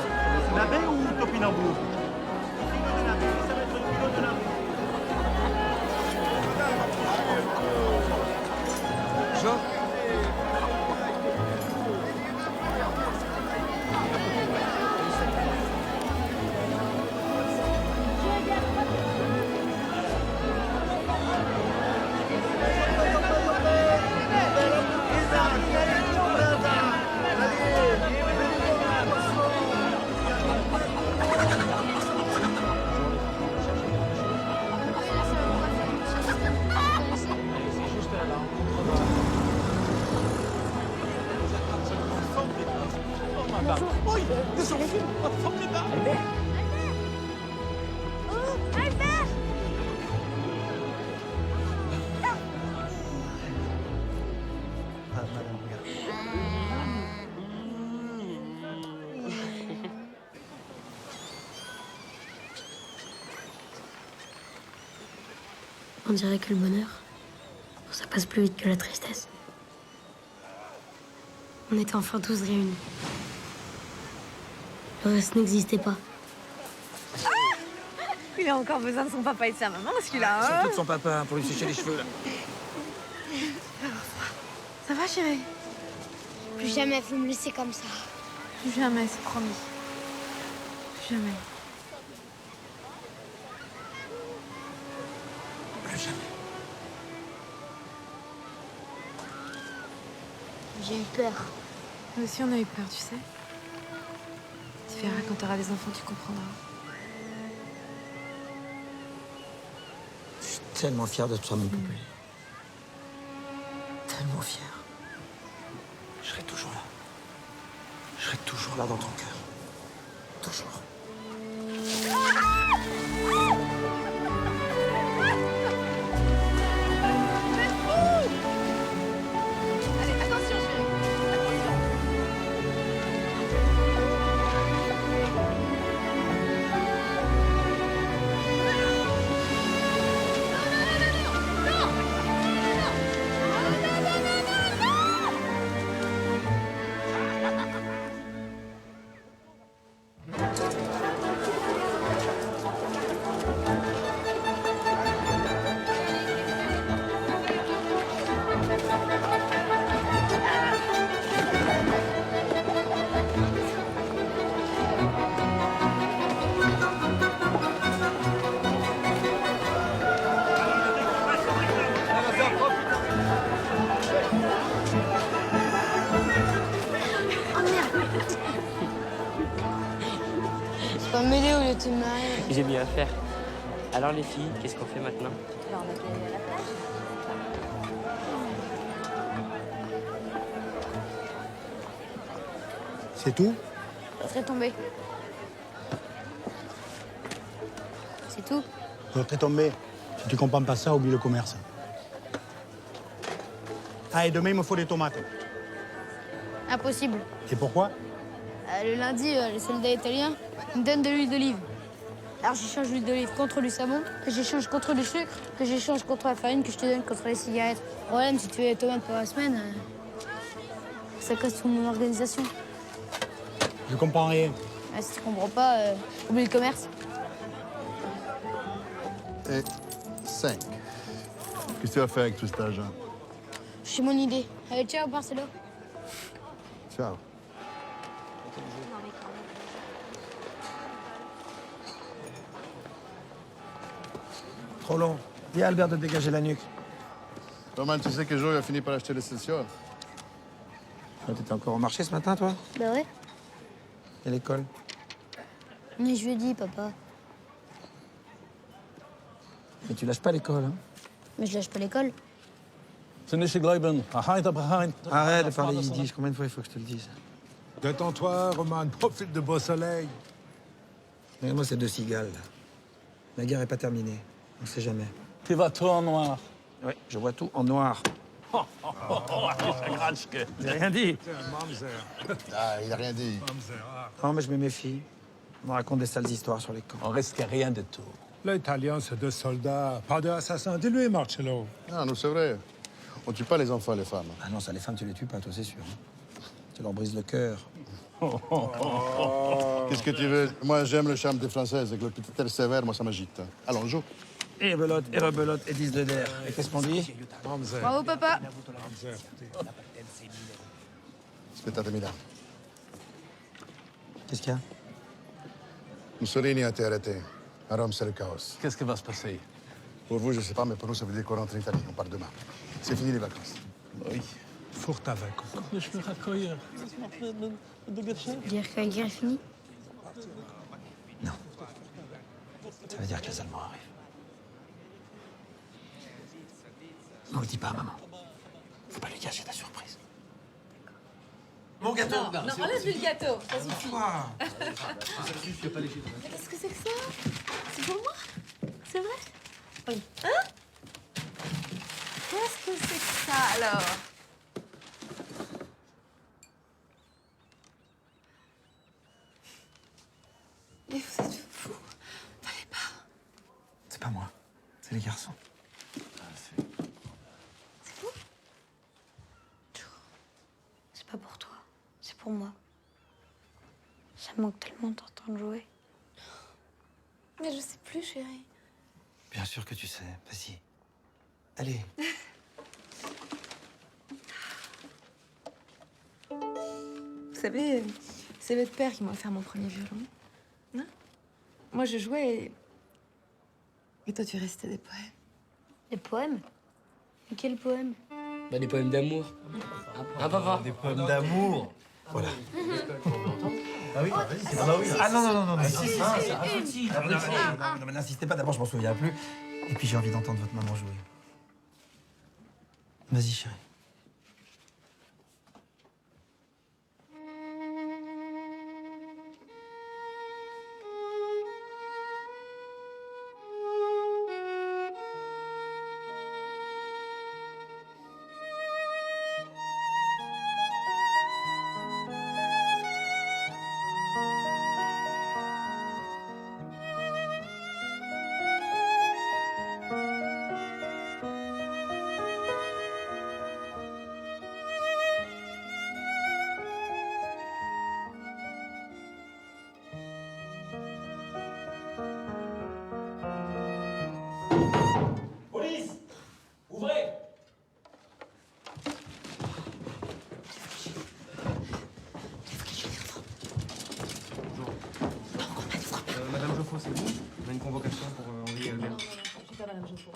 Speaker 10: Navet ou topinambour?
Speaker 2: Jean?
Speaker 12: Albert.
Speaker 4: Oh, Albert!
Speaker 5: Ah, madame, regarde.
Speaker 1: On dirait que le bonheur, ça passe plus vite que la tristesse. On était enfin tous réunis. Le reste n'existait pas.
Speaker 7: Il a encore besoin de son papa et de sa maman, celui-là. Hein.
Speaker 12: Surtout de son papa, pour lui sécher les cheveux, là.
Speaker 7: Ça va, chérie?
Speaker 4: Plus jamais vous me laissez comme ça.
Speaker 7: Plus jamais, c'est promis. Plus jamais.
Speaker 12: Plus jamais.
Speaker 4: J'ai eu peur.
Speaker 7: Nous aussi, on a eu peur, tu sais. Tu verras, quand t'auras des enfants, tu comprendras.
Speaker 12: Je suis tellement fier de toi, mon poupée. Tellement fier. Je serai toujours là. Je serai toujours là dans ton cœur. Toujours.
Speaker 7: Allez, attention, chérie. Attention.
Speaker 4: C'est pas m'aider au lieu de te marier.
Speaker 2: J'ai mieux à faire. Alors les filles, qu'est-ce qu'on fait maintenant?
Speaker 4: Alors, on a qu'à aller à la plage.
Speaker 3: C'est tout?
Speaker 4: Je serais tombé. C'est tout.
Speaker 3: L'autre est tombé. Si tu comprends pas ça, oublie le commerce. Ah, et demain, il me faut des tomates.
Speaker 4: Impossible.
Speaker 3: Et pourquoi?
Speaker 4: Le lundi, les soldats italiens me donnent de l'huile d'olive. Alors j'échange l'huile d'olive contre du savon, que j'échange contre du sucre, que j'échange contre la farine, que je te donne contre les cigarettes. Le problème, si tu fais les tomates pour la semaine, ça casse toute mon organisation.
Speaker 3: Je comprends rien.
Speaker 4: Si tu comprends pas, oublie le commerce.
Speaker 14: Et 5. Qu'est-ce que tu vas faire avec tout cet argent?
Speaker 4: J'ai mon idée. Allez, ciao, Marcelo.
Speaker 14: Ciao.
Speaker 5: Trop long. Dis à Albert de dégager la nuque.
Speaker 14: Roman, tu sais que Joe a fini par acheter l'Excelsior?
Speaker 5: T'étais encore au marché ce matin, toi?
Speaker 4: Bah ouais.
Speaker 5: Et l'école?
Speaker 4: Mais je lui ai dit, papa.
Speaker 5: Mais tu lâches pas l'école, hein?
Speaker 4: Mais je lâche pas l'école.
Speaker 5: Arrête de parler yiddish. Combien de fois il faut que je te le dise?
Speaker 15: Détends-toi, Roman. Profite de beau soleil.
Speaker 5: Regarde-moi ces deux cigales, là. La guerre est pas terminée. On sait jamais.
Speaker 15: Tu vois tout en noir.
Speaker 5: Oui, je vois tout en noir. J'ai rien dit.
Speaker 14: Ah, il a rien dit.
Speaker 5: Non, mais je me méfie. On me raconte des sales histoires sur les camps.
Speaker 15: On risque rien de tout. L'Italien, c'est deux soldats, pas deux assassins. Dis-lui, Marcello.
Speaker 14: Ah, non, c'est vrai. On tue pas les enfants et les femmes.
Speaker 5: Ah non, ça, les femmes, tu les tues pas, toi, c'est sûr. Tu leur brises le cœur.
Speaker 14: Qu'est-ce que tu veux? Moi, j'aime le charme des Françaises. Avec le petit air sévère, moi, ça m'agite. Allons, joue.
Speaker 5: Et belote, et rebelote, et 10 de d'air. Et qu'est-ce qu'on dit?
Speaker 7: Bravo, papa.
Speaker 14: Aspettate là.
Speaker 5: Qu'est-ce qu'il y a?
Speaker 14: Mussolini a été arrêté. À Rome, c'est le chaos.
Speaker 15: Qu'est-ce qui va se passer?
Speaker 14: Pour vous, je sais pas, mais pour nous, ça veut dire qu'on rentre en Italie. On part demain. C'est fini les vacances.
Speaker 15: Oui. Fort avec. Je me raccueillir.
Speaker 1: Dire que la guerre est finie?
Speaker 5: Non. Ça veut dire que les Allemands arrivent. On le dit pas à maman. Faut pas lui cacher ta surprise. Mon gars.
Speaker 7: Non, non, enlève-lui le gâteau, ça suffit.
Speaker 8: Ça suffit, pas léger.
Speaker 7: Mais qu'est-ce que c'est que ça? C'est pour moi? C'est vrai? Oui. Hein? Qu'est-ce que c'est que ça, alors? Mais vous êtes fous. Fallait pas.
Speaker 5: C'est pas moi, c'est les garçons.
Speaker 7: C'est vous?
Speaker 1: C'est pas pour toi, c'est pour moi. Ça me manque tellement de t'entendre jouer.
Speaker 7: Mais je sais plus, chérie.
Speaker 5: Bien sûr que tu sais, vas-y. Allez.
Speaker 7: Vous savez, c'est votre père qui m'a offert mon premier violon. Hein? Moi, je jouais et toi, tu récitais des poèmes.
Speaker 1: Des poèmes? Mais quels poèmes?
Speaker 2: Bah, des poèmes d'amour. Ah, papa.
Speaker 5: Des pommes d'amour. Voilà.
Speaker 8: Ah oui, vas-y, c'est pas oui.
Speaker 5: Ah non, non, non, non.
Speaker 8: Ah, si.
Speaker 5: Non, mais n'insistez pas, d'abord, je m'en souviens plus. Et puis j'ai envie d'entendre votre maman jouer. Vas-y, chérie.
Speaker 16: Police! Ouvrez!
Speaker 8: Madame Geoffroy, c'est vous? On a une convocation pour Henri et Albert.
Speaker 7: Non, je suis pas Madame Geoffroy.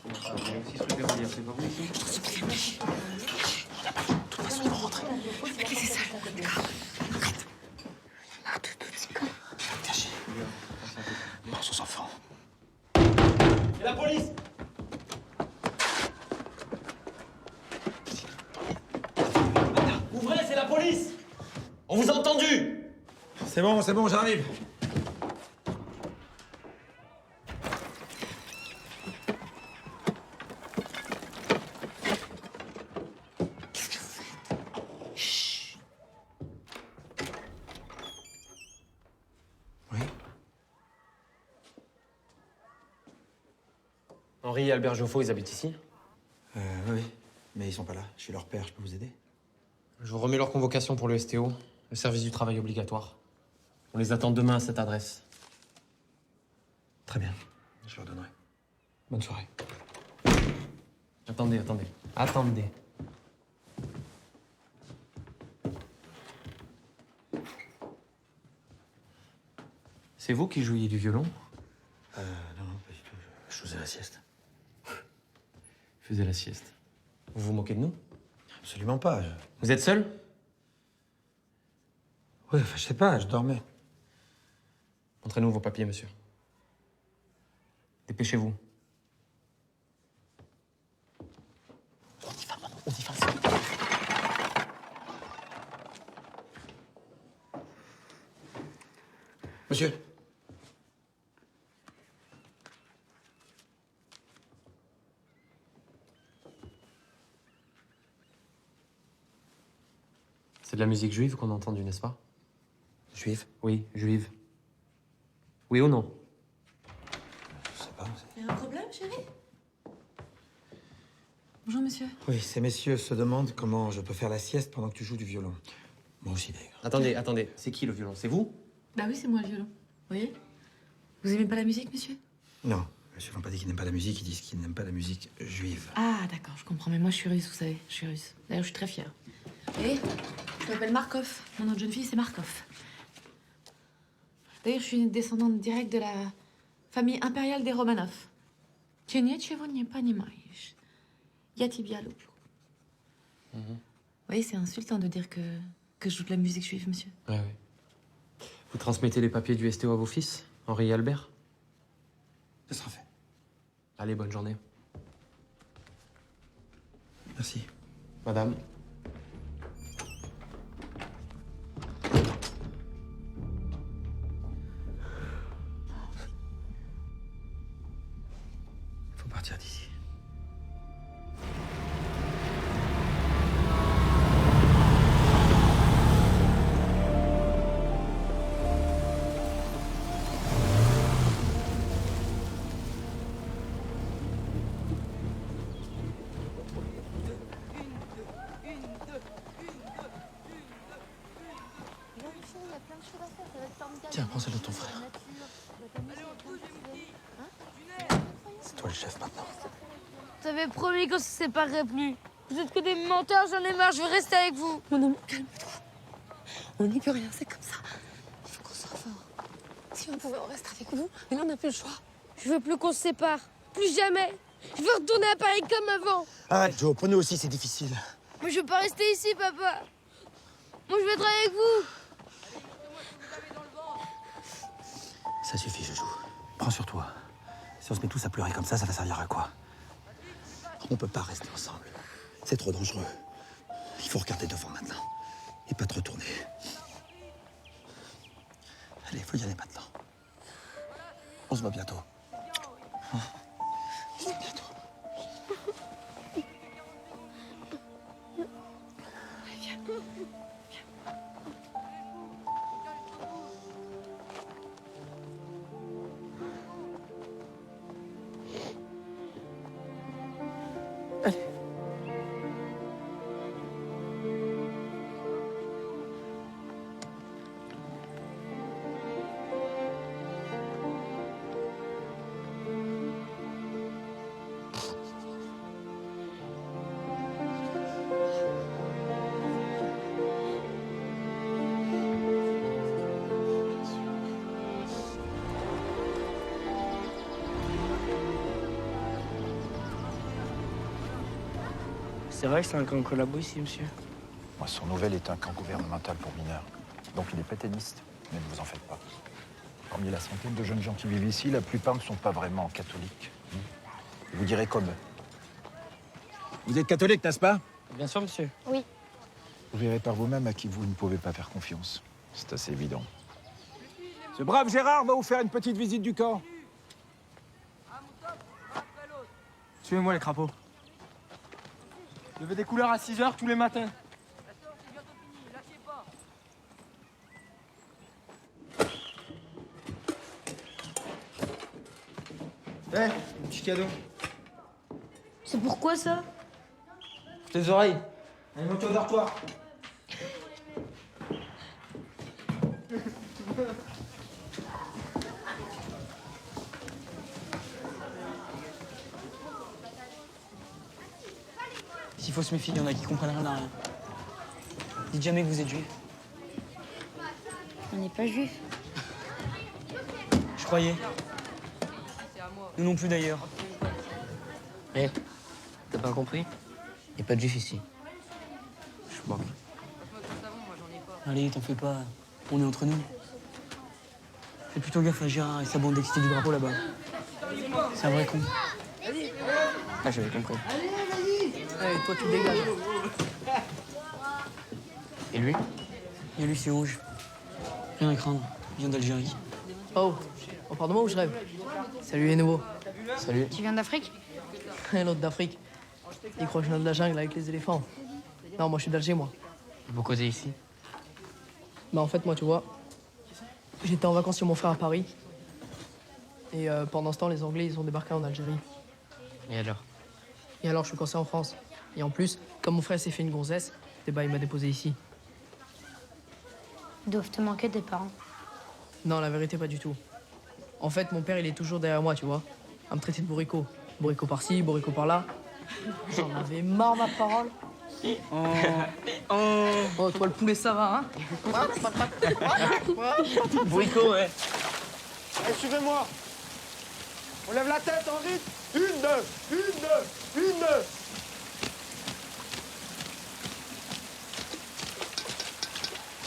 Speaker 8: Il y a aussi ce truc à vous dire, c'est pas vous ici?
Speaker 7: Ok, c'est ça. D'accord.
Speaker 5: Caché. Pense aux enfants.
Speaker 16: Et la police! Ouvrez, c'est la police! On vous a entendu!
Speaker 5: C'est bon, j'arrive. Oui.
Speaker 16: Henri et Albert Geoffroy, ils habitent ici?
Speaker 5: Oui. Mais ils sont pas là. Je suis leur père, je peux vous aider?
Speaker 16: Je vous remets leur convocation pour le STO, le service du travail obligatoire. On les attend demain à cette adresse.
Speaker 5: Très bien. Je leur donnerai. Bonne soirée.
Speaker 16: Attendez. C'est vous qui jouiez du violon?
Speaker 5: Non, pas du tout. Je faisais la sieste.
Speaker 16: Je faisais la sieste. Vous vous moquez de nous?
Speaker 5: Absolument pas.
Speaker 16: Vous êtes seul?
Speaker 5: Oui, enfin, je sais pas, je dormais.
Speaker 16: Montrez-nous vos papiers, monsieur. Dépêchez-vous. On y va.
Speaker 5: Monsieur.
Speaker 16: C'est de la musique juive qu'on a entendue, n'est-ce pas?
Speaker 5: Juive?
Speaker 16: Oui, juive. Oui ou non?
Speaker 5: Je sais pas.
Speaker 7: Il y a un problème, chérie? Bonjour, monsieur.
Speaker 5: Oui, ces messieurs se demandent comment je peux faire la sieste pendant que tu joues du violon. Moi aussi, d'ailleurs.
Speaker 16: Attendez. C'est qui le violon? C'est vous?
Speaker 7: Bah oui, c'est moi le violon. Vous voyez? Vous aimez pas la musique, monsieur?
Speaker 5: Non, ils n'ont pas dit qu'ils n'aiment pas la musique, ils disent qu'ils n'aiment pas la musique juive.
Speaker 7: Ah, d'accord, je comprends. Mais moi, je suis russe, vous savez. Je suis russe. D'ailleurs, je suis très fière. Et je m'appelle Markov. Mon nom de jeune fille, c'est Markov. D'ailleurs, je suis une descendante directe de la famille impériale des Romanov. Vous voyez, c'est insultant de dire que je joue de la musique juive, monsieur.
Speaker 16: Ouais. Vous transmettez les papiers du STO à vos fils, Henri et Albert?
Speaker 5: Ça sera fait.
Speaker 16: Allez, bonne journée.
Speaker 5: Merci.
Speaker 16: Madame.
Speaker 12: ça d'ici.
Speaker 16: Tiens, prends celle de ton frère.
Speaker 5: C'est toi le chef maintenant.
Speaker 4: T'avais promis qu'on se séparerait plus. Vous êtes que des menteurs, j'en ai marre, je veux rester avec vous.
Speaker 17: Mon amour, calme-toi. On n'y peut rien, c'est comme ça. Il faut qu'on soit fort. Si on pouvait, on reste avec vous, mais là, on n'a plus le choix.
Speaker 4: Je veux plus qu'on se sépare. Plus jamais. Je veux retourner à Paris comme avant.
Speaker 9: Arrête, Joe, pour nous aussi, c'est difficile.
Speaker 4: Moi, je veux pas rester ici, papa. Moi, je veux être avec vous.
Speaker 5: Ça suffit, Jojo. Prends sur toi. Si on se met tous à pleurer comme ça va servir à quoi? On peut pas rester ensemble. C'est trop dangereux. Il faut regarder devant maintenant. Et pas te retourner. Allez, faut y aller maintenant. On se voit bientôt. Hein? On se voit bientôt.
Speaker 2: C'est vrai que c'est un camp collabo ici, monsieur?
Speaker 18: Son nouvel est un camp gouvernemental pour mineurs. Donc il est pétainiste, mais ne vous en faites pas. Parmi la centaine de jeunes gens qui vivent ici, la plupart ne sont pas vraiment catholiques. Et vous direz comme eux.
Speaker 9: Vous êtes catholique, n'est-ce pas?
Speaker 2: Bien sûr, monsieur.
Speaker 4: Oui.
Speaker 18: Vous verrez par vous-même à qui vous ne pouvez pas faire confiance. C'est assez évident.
Speaker 9: Ce brave Gérard va vous faire une petite visite du camp. Suivez-moi les crapauds. Levez des couleurs à 6 h tous les matins. Hé, un petit cadeau.
Speaker 4: C'est pourquoi ça?
Speaker 9: Tes oreilles. Allez, monte au dortoir.
Speaker 2: S'il faut se méfier, il y en a qui comprennent rien à rien. Dites jamais que vous êtes juif.
Speaker 4: On n'est pas juif.
Speaker 2: Je croyais. Nous non plus d'ailleurs. Eh, t'as pas compris? Y a pas de juif ici. Je manque. Allez, t'en fais pas. On est entre nous. Fais plutôt gaffe à Gérard et sa bande d'excités du drapeau là-bas. C'est un vrai con. Ah, j'avais compris.
Speaker 17: Allez, toi, tu dégages.
Speaker 2: Et lui? Et lui, c'est rouge. Rien à craindre. Il vient d'Algérie.
Speaker 17: Oh, on parle de moi ou je rêve? Salut les nouveaux.
Speaker 2: Salut.
Speaker 4: Tu viens d'Afrique?
Speaker 17: Un autre d'Afrique. Il croit que je viens de la jungle avec les éléphants. Non, moi je suis d'Alger, moi.
Speaker 2: Vous causez ici?
Speaker 17: Bah en fait, moi, tu vois, j'étais en vacances chez mon frère à Paris. Et pendant ce temps, les Anglais, ils ont débarqué en Algérie.
Speaker 2: Et alors?
Speaker 17: Et alors, je suis coincé en France. Et en plus, comme mon frère s'est fait une gonzesse, eh ben, il m'a déposé ici.
Speaker 4: Ils doivent te manquer tes parents.
Speaker 17: Non, la vérité, pas du tout. En fait, mon père, il est toujours derrière moi, tu vois, à me traiter de bourricot. Bourricot par-ci, bourricot par-là. J'en avais marre, ma parole. Oh, toi, le poulet, ça va, hein?
Speaker 2: Bourricot, ouais.
Speaker 9: Allez, suivez-moi. On lève la tête en rythme. Une.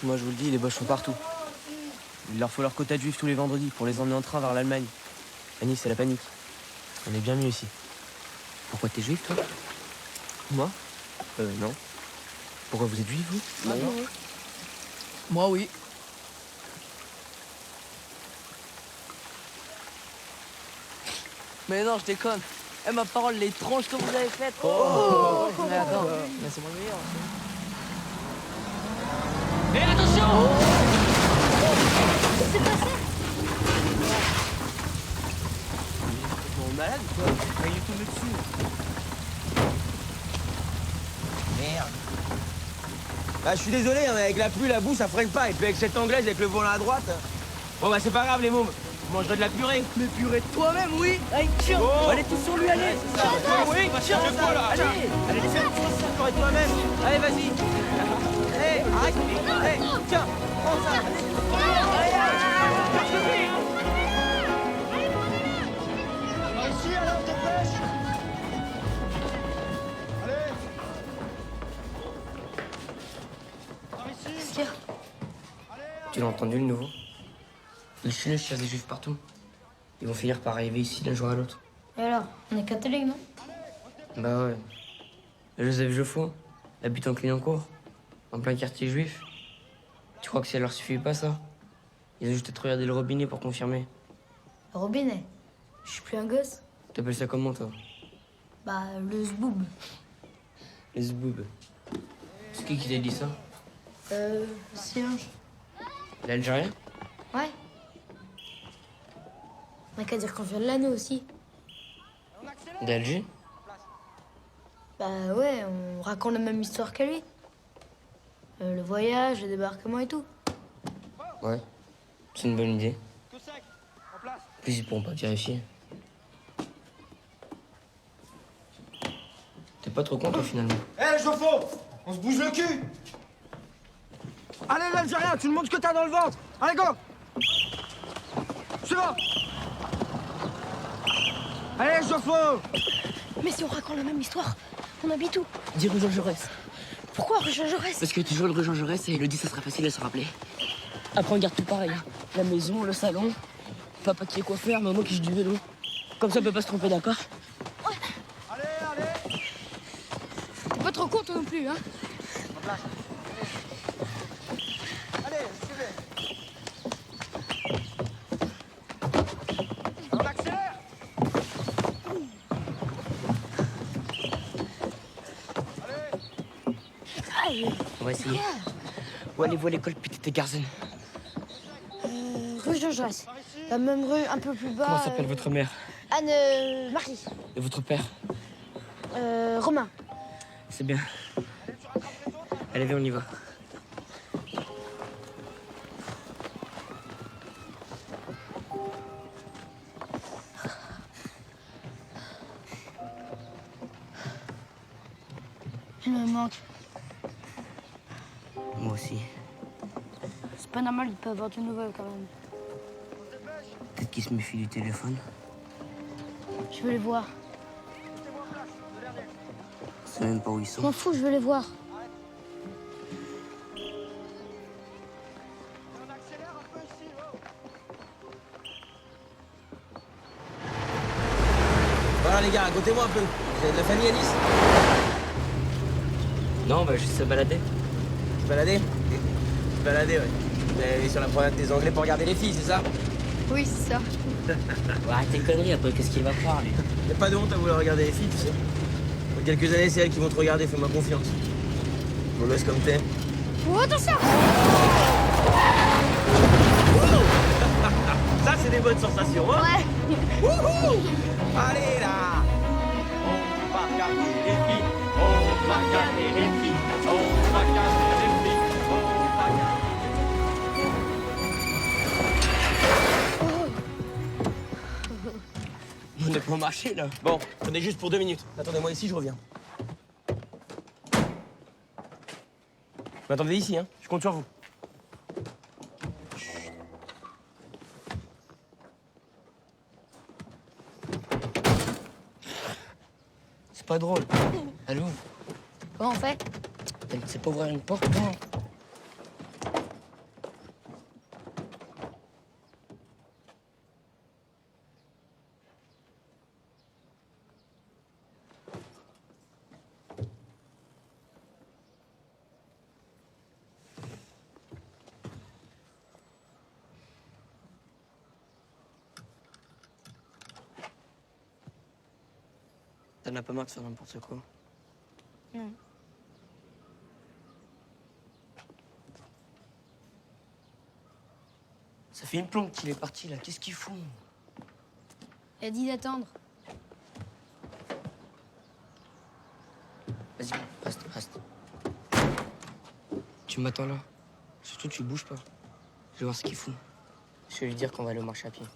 Speaker 2: Moi, je vous le dis, les Boches sont partout. Il leur faut leur quota de juifs tous les vendredis pour les emmener en train vers l'Allemagne. À Nice, c'est la panique. On est bien mieux ici. Pourquoi t'es juif, toi?
Speaker 17: Moi?
Speaker 2: Non. Pourquoi vous êtes juif, vous?
Speaker 17: Non. Moi, oui. Mais non, je déconne.
Speaker 2: Eh, ma parole, les tronches que vous avez faites.
Speaker 17: Oh.
Speaker 2: Mais attends, mais c'est moi le meilleur. Et attention.
Speaker 4: Qu'est-ce qui s'est passé?
Speaker 2: Malade quoi. Il est tombé dessus.
Speaker 12: Merde. Bah, je suis désolé, hein, mais avec la pluie, la boue, ça freine pas. Et puis avec cette anglaise, avec le volant à droite. Bon, bah, c'est pas grave, les mômes. Vous mangerez de la purée.
Speaker 17: Mais purée de toi-même, oui. Allez, tiens.
Speaker 12: Oh.
Speaker 17: Allez, tous sur lui, allez.
Speaker 12: Ouais, c'est ça.
Speaker 17: Oui, tiens.
Speaker 12: Allez, allez, fais ça, purée de toi-même. Allez, vas-y. Hé, arrête. Hé, tiens, prends ça. Allez, allez.
Speaker 9: Ici, alors, dépêche. Allez. Par ici.
Speaker 1: Qu'est-ce qu'il y a?
Speaker 2: Tu l'as entendu le nouveau? Les Chinois chassent des juifs partout. Ils vont finir par arriver ici d'un jour à l'autre.
Speaker 1: Et alors, on est catholique, non?
Speaker 2: Bah ouais. Et Joseph Joffo habite en Clignancourt, en plein quartier juif. Tu crois que ça leur suffit pas, ça? Ils ont juste à te regarder le robinet pour confirmer.
Speaker 1: Le robinet. Je suis plus un gosse.
Speaker 2: T'appelles ça comment, toi?
Speaker 1: Bah, le zboob.
Speaker 2: Les zboob. C'est qui t'a dit ça?
Speaker 1: Silange.
Speaker 2: L'Algérien?
Speaker 1: Ouais. On n'a qu'à dire qu'on vient de là, nous aussi.
Speaker 2: D'Alger?
Speaker 1: Bah ouais, on raconte la même histoire que lui. Le voyage, le débarquement et tout.
Speaker 2: Ouais. C'est une bonne idée. En plus, ils pourront pas vérifier. T'es pas trop con, toi, finalement?
Speaker 12: Hé, Joffo, on se bouge le cul. Allez, l'Algérien, tu nous montres ce que t'as dans le ventre. Allez, go. Suivant. Allez, Joffo.
Speaker 1: Mais si on raconte la même histoire, on habite où?
Speaker 2: Dis rue Jean Jaurès.
Speaker 1: Pourquoi rue Jean Jaurès?
Speaker 2: Parce que tu joues le rue Jean Jaurès et il le dit, ça sera facile à se rappeler. Après, on garde tout pareil. Hein. La maison, le salon, papa qui est coiffeur, maman qui joue du vélo. Comme ça, on peut pas se tromper, d'accord?
Speaker 4: T'es pas trop con, toi non plus, hein?
Speaker 9: Allez, suivez. On accélère.
Speaker 2: On va essayer. Où allez-vous à l'école, petite garçon?
Speaker 4: Rue Jean Jaurès. La même rue, un peu plus bas.
Speaker 2: Comment s'appelle votre mère?
Speaker 4: Anne-Marie.
Speaker 2: Et votre père?
Speaker 4: Romain.
Speaker 2: C'est bien. Allez, viens, on y va.
Speaker 4: Il me manque.
Speaker 2: Moi aussi.
Speaker 4: C'est pas normal de pas avoir de nouvelles quand même.
Speaker 2: Peut-être qu'il se méfie du téléphone.
Speaker 4: Je veux les voir.
Speaker 2: Je sais même pas où ils
Speaker 4: Je
Speaker 2: sont.
Speaker 4: m'en fous, je veux les voir.
Speaker 12: Voilà, les gars, racontez-moi un peu. Vous avez de la famille à Nice?
Speaker 2: Non, on va juste se balader.
Speaker 12: Se balader? Se balader, ouais. Vous allez aller sur la promenade des Anglais pour regarder les filles, c'est ça?
Speaker 4: Oui, c'est ça.
Speaker 2: Arrête tes conneries, après, qu'est-ce qu'il va croire, lui?
Speaker 12: Y'a pas de honte à vouloir regarder les filles, tu sais. Dans quelques années, c'est elles qui vont te regarder, fais-moi confiance. Mon gosse comme t'es.
Speaker 4: Oh, attention!
Speaker 12: Ça, c'est des bonnes sensations, hein?
Speaker 4: Ouais.
Speaker 12: Wouhou! Allez, là! On va regarder les filles, on va regarder les filles, on va regarder les filles, on va regarder
Speaker 2: On est pas marché, là.
Speaker 12: Bon, prenez juste pour 2 minutes. Attendez-moi ici, je reviens. M'attendez ici, hein? Je compte sur vous.
Speaker 2: C'est pas drôle. Allô?
Speaker 4: Comment on fait?
Speaker 2: Elle ne sait pas ouvrir une porte? Non. T'en as pas marre de faire n'importe quoi?
Speaker 4: Non.
Speaker 2: Ça fait une plombe qu'il est parti, là. Qu'est-ce qu'il fout?
Speaker 4: Il a dit d'attendre.
Speaker 2: Vas-y, reste. Tu m'attends là. Surtout, tu bouges pas. Je vais voir ce qu'il fout. Je vais lui dire qu'on va aller au marché à pied.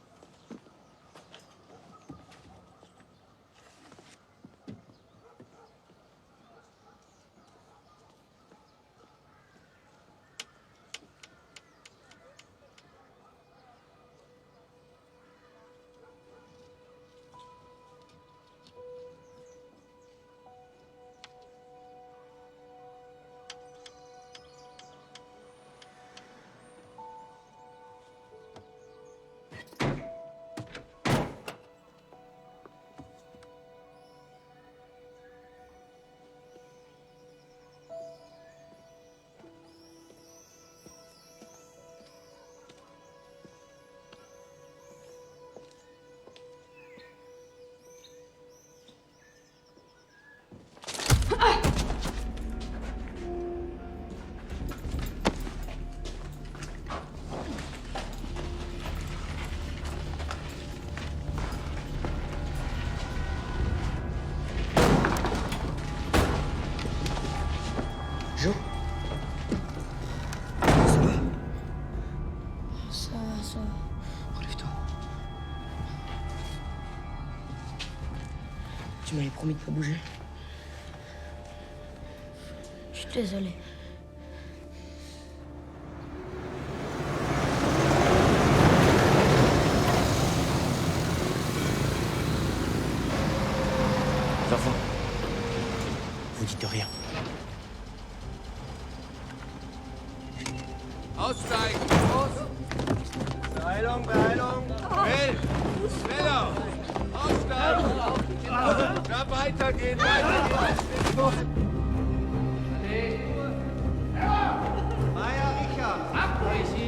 Speaker 2: Jo?
Speaker 1: Ça va.
Speaker 2: Relève-toi. Tu m'avais promis de pas bouger.
Speaker 1: Je suis désolée.
Speaker 2: Les enfants, vous dites rien.
Speaker 10: Aussteigen! Los! Beeilung! Schnell! Schneller! Aussteigen! Na, weitergehen! Meier, Richard! Ab! Ici!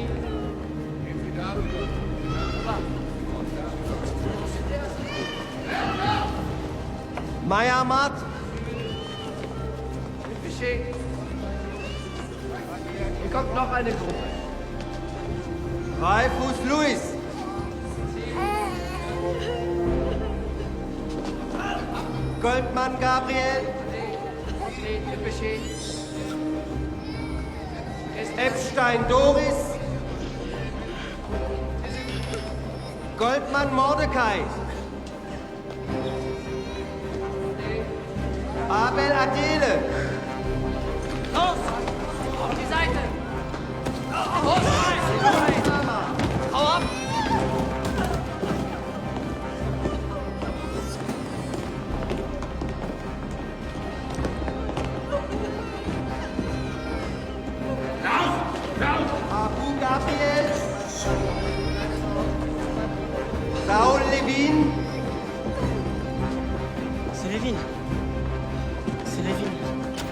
Speaker 10: Meier, Matt! Hier kommt noch eine Gruppe. Dreyfus Luis. Goldmann Gabriel. Epstein Doris. Goldmann Mordecai. Abel Adele. Los! Auf die Seite! Los! Hau ab! Abu Gabriel. Saul Levin.
Speaker 2: C'est Lévin.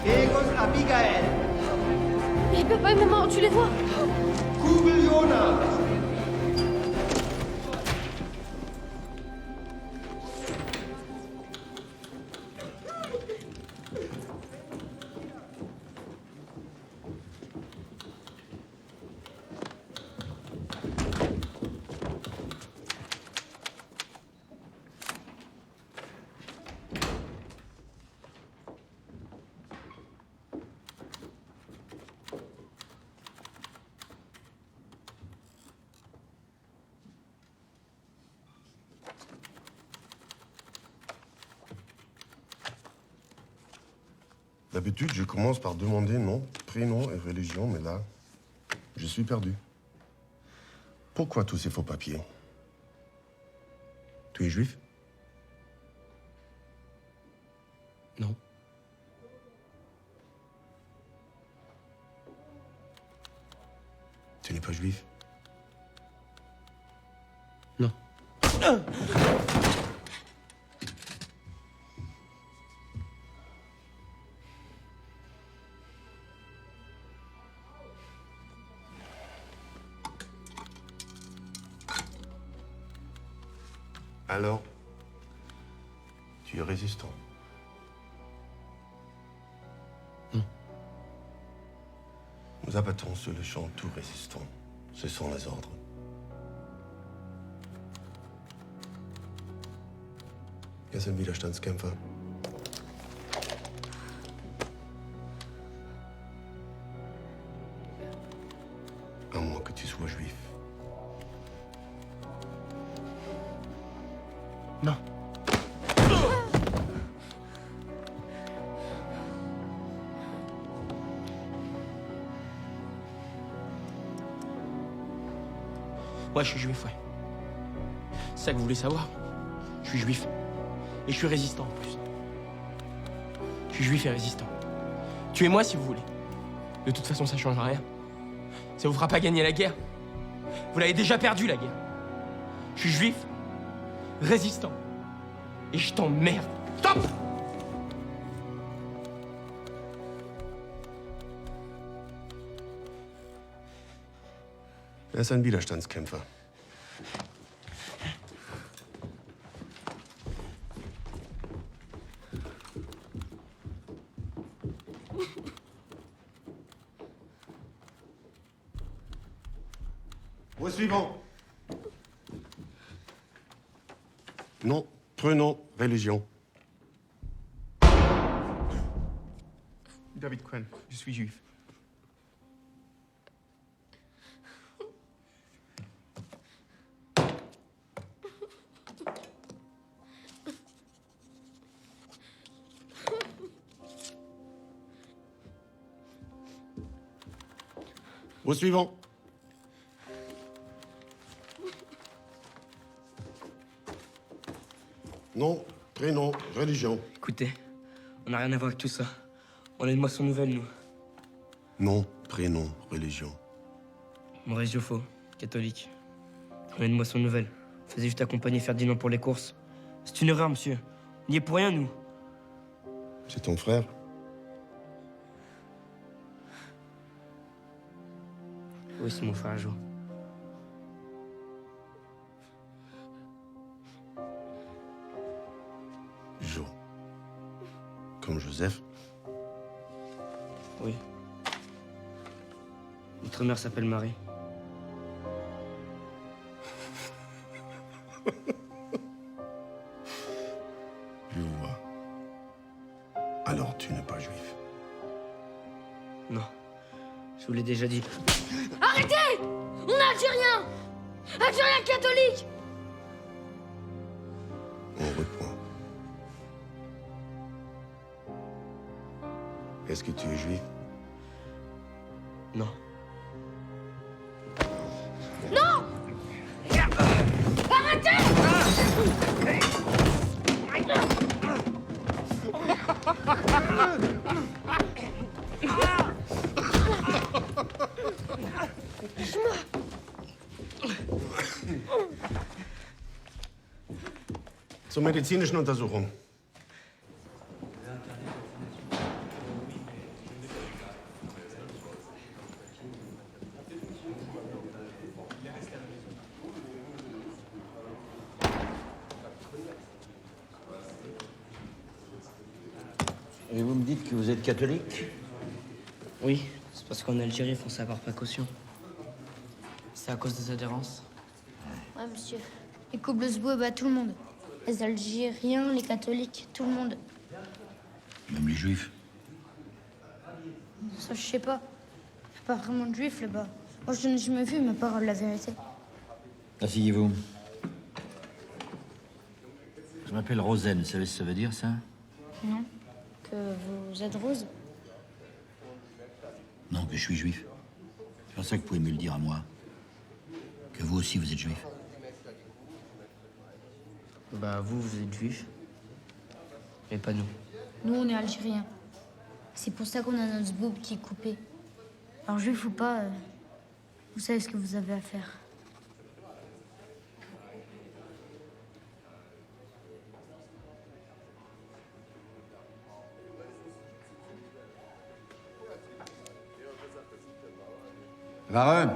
Speaker 10: Egus Abigail.
Speaker 1: Mais papa et maman, tu les vois?
Speaker 10: Kugel Jonas.
Speaker 11: D'habitude, je commence par demander nom, prénom et religion, mais là, je suis perdu. Pourquoi tous ces faux papiers? Tu es juif?
Speaker 2: Non.
Speaker 11: Tu n'es pas juif?
Speaker 2: Non.
Speaker 11: Alors, tu es résistant. Nous abattons sur le champ tout résistant. Ce sont les ordres. Wer sind Widerstandskämpfer? À moins que tu sois juif.
Speaker 8: Non.
Speaker 2: Ouais, je suis juif, ouais. C'est ça que vous voulez savoir? Je suis juif. Et je suis résistant en plus. Je suis juif et résistant. Tuez-moi si vous voulez. De toute façon, ça changera rien. Ça vous fera pas gagner la guerre. Vous l'avez déjà perdu, la guerre. Je suis juif, résistant. Et je t'emmerde. Stop!
Speaker 11: Er ist ein Widerstandskämpfer. Au suivant. Nom, prénom, religion.
Speaker 2: David Quinn, je suis juif.
Speaker 11: Au suivant. Nom, prénom, religion.
Speaker 2: Écoutez, on n'a rien à voir avec tout ça. On est de Moisson Nouvelle, nous.
Speaker 11: Nom, prénom, religion.
Speaker 2: Maurice Joffo, catholique. On est de Moisson Nouvelle. On faisait juste accompagner Ferdinand pour les courses. C'est une erreur, monsieur. On n'y est pour rien, nous.
Speaker 11: C'est ton frère?
Speaker 2: Oui, c'est mon frère Jo.
Speaker 11: Jo. Comme Joseph?
Speaker 2: Oui. Notre mère s'appelle Marie.
Speaker 11: Je vois. Alors tu n'es pas juif?
Speaker 2: Non. Je vous l'ai déjà dit.
Speaker 4: Arrêtez! On est algériens! Algériens catholiques!
Speaker 11: On reprend. Est-ce que tu es juif?
Speaker 2: Non.
Speaker 4: Non! Arrêtez!
Speaker 11: Zur medizinischen Untersuchung.
Speaker 12: Et vous me dites que vous êtes catholique?
Speaker 2: Oui, c'est parce qu'en Algérie, il faut ça par précaution. C'est à cause des adhérences.
Speaker 4: Ouais, monsieur. Les Koblesbo battent tout le monde. Les Algériens, les catholiques, tout le monde.
Speaker 12: Même les juifs?
Speaker 4: Ça, je sais pas. Y a pas vraiment de juifs là-bas. Moi, je n'ai jamais vu ma parole, la vérité.
Speaker 12: Asseyez-vous. Je m'appelle Rosen, vous savez ce que ça veut dire, ça?
Speaker 4: Non. Que vous êtes rose?
Speaker 12: Non, que je suis juif. C'est pour ça que vous pouvez me le dire à moi. Que vous aussi, vous êtes juif.
Speaker 2: Bah, vous êtes juif. Mais pas nous.
Speaker 4: Nous, on est algériens. C'est pour ça qu'on a notre zboub qui est coupé. Alors, juif ou pas, vous savez ce que vous avez à faire.
Speaker 12: Warum?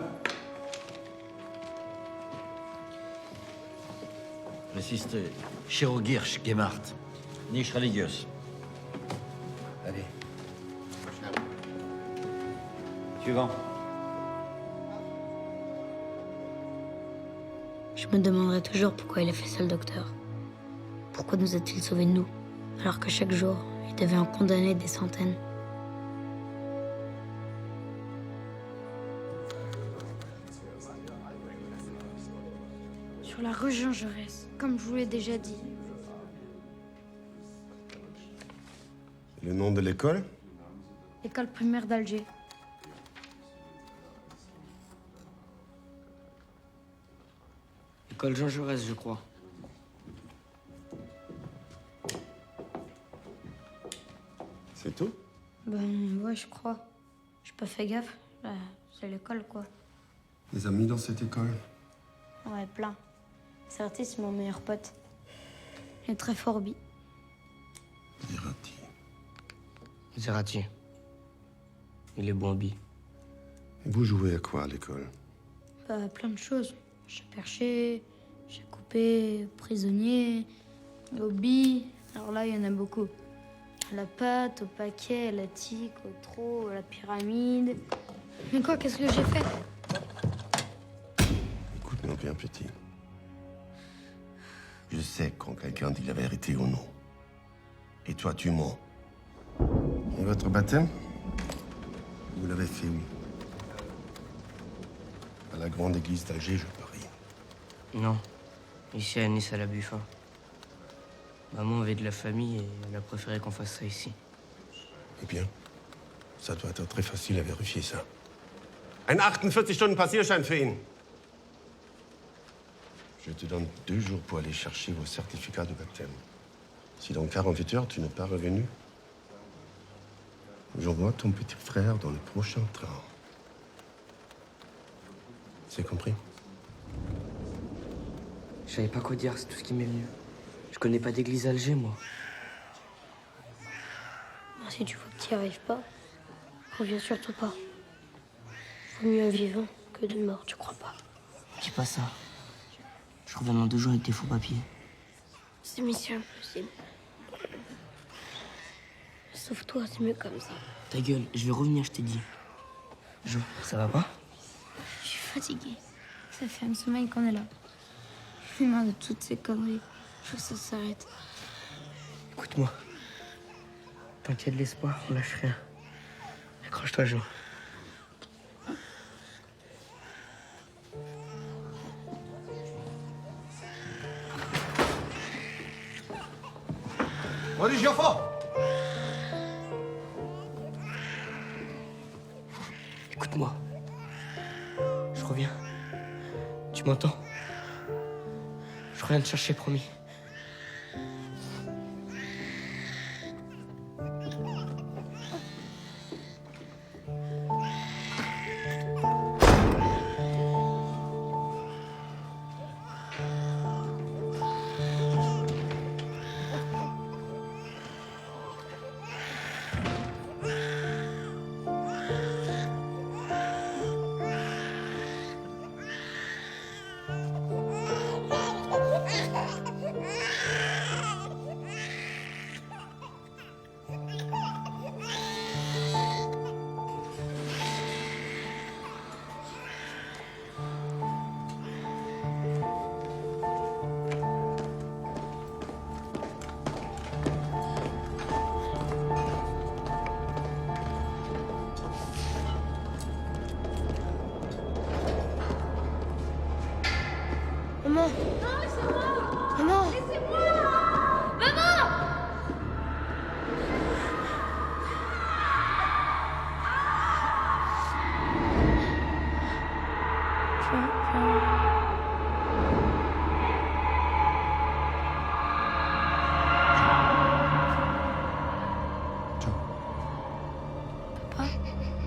Speaker 12: Es ist chirurgisch gemacht, nicht religiös. Allez.
Speaker 6: Suivant.
Speaker 1: Je me demanderai toujours pourquoi il a fait ça, le docteur. Pourquoi nous a-t-il sauvés de nous, alors que chaque jour, il devait en condamner des centaines. Sur la rue Jean Jaurès, comme je vous l'ai déjà dit.
Speaker 11: Le nom de l'école?
Speaker 1: École primaire d'Alger.
Speaker 2: École Jean Jaurès, je crois.
Speaker 11: C'est tout?
Speaker 1: Ben ouais, je crois. J'ai pas fait gaffe. C'est l'école, quoi.
Speaker 11: Des amis dans cette école?
Speaker 1: Ouais, plein. Certi, c'est mon meilleur pote. Il est très fort, Bi.
Speaker 11: Zerati.
Speaker 2: Zerati. Il est bon, Bi.
Speaker 11: Et vous jouez à quoi à l'école?
Speaker 1: Bah, plein de choses. J'ai perché, j'ai coupé, prisonnier, au Bi. Alors là, il y en a beaucoup. À la pâte, au paquet, à la tique, au trot, à la pyramide. Mais quoi, qu'est-ce que j'ai fait?
Speaker 11: Écoute-moi bien, petit. Je sais quand quelqu'un dit la vérité ou non. Et toi, tu mens. Et votre baptême? Vous l'avez fait où? À la grande église d'Alger, je parie.
Speaker 2: Non. Ici à Nice, à la Buffa. Maman avait de la famille et elle a préféré qu'on fasse ça ici.
Speaker 11: Eh bien, ça doit être très facile à vérifier, ça. Un 48-Stunden-Passierschein für ihn. Je te donne 2 jours pour aller chercher vos certificats de baptême. Si dans 48 heures, tu n'es pas revenu, j'envoie ton petit frère dans le prochain train. C'est compris?
Speaker 2: Je savais pas quoi dire, c'est tout ce qui m'est venu. Je connais pas d'église à Alger, moi.
Speaker 1: Si tu vois que tu n'y arrives pas, reviens surtout pas. Vaut mieux un vivant que de mort, tu crois pas?
Speaker 2: Dis pas ça. Je reviens dans 2 jours avec tes faux papiers.
Speaker 1: C'est mission impossible. Sauve-toi, c'est mieux comme ça.
Speaker 2: Ta gueule, je vais revenir, je t'ai dit. Jo, ça va pas?
Speaker 1: Je suis fatiguée. Ça fait une semaine qu'on est là. J'ai marre de toutes ces conneries. Je veux que ça s'arrête.
Speaker 2: Écoute-moi. Tant qu'il y a de l'espoir, on lâche rien. Accroche-toi, Jo.
Speaker 11: Religion fort!
Speaker 2: Écoute-moi. Je reviens. Tu m'entends? Je reviens te chercher, promis.
Speaker 1: Maman!
Speaker 4: Non, laissez-moi!
Speaker 1: Maman!
Speaker 4: Laissez-moi! Maman!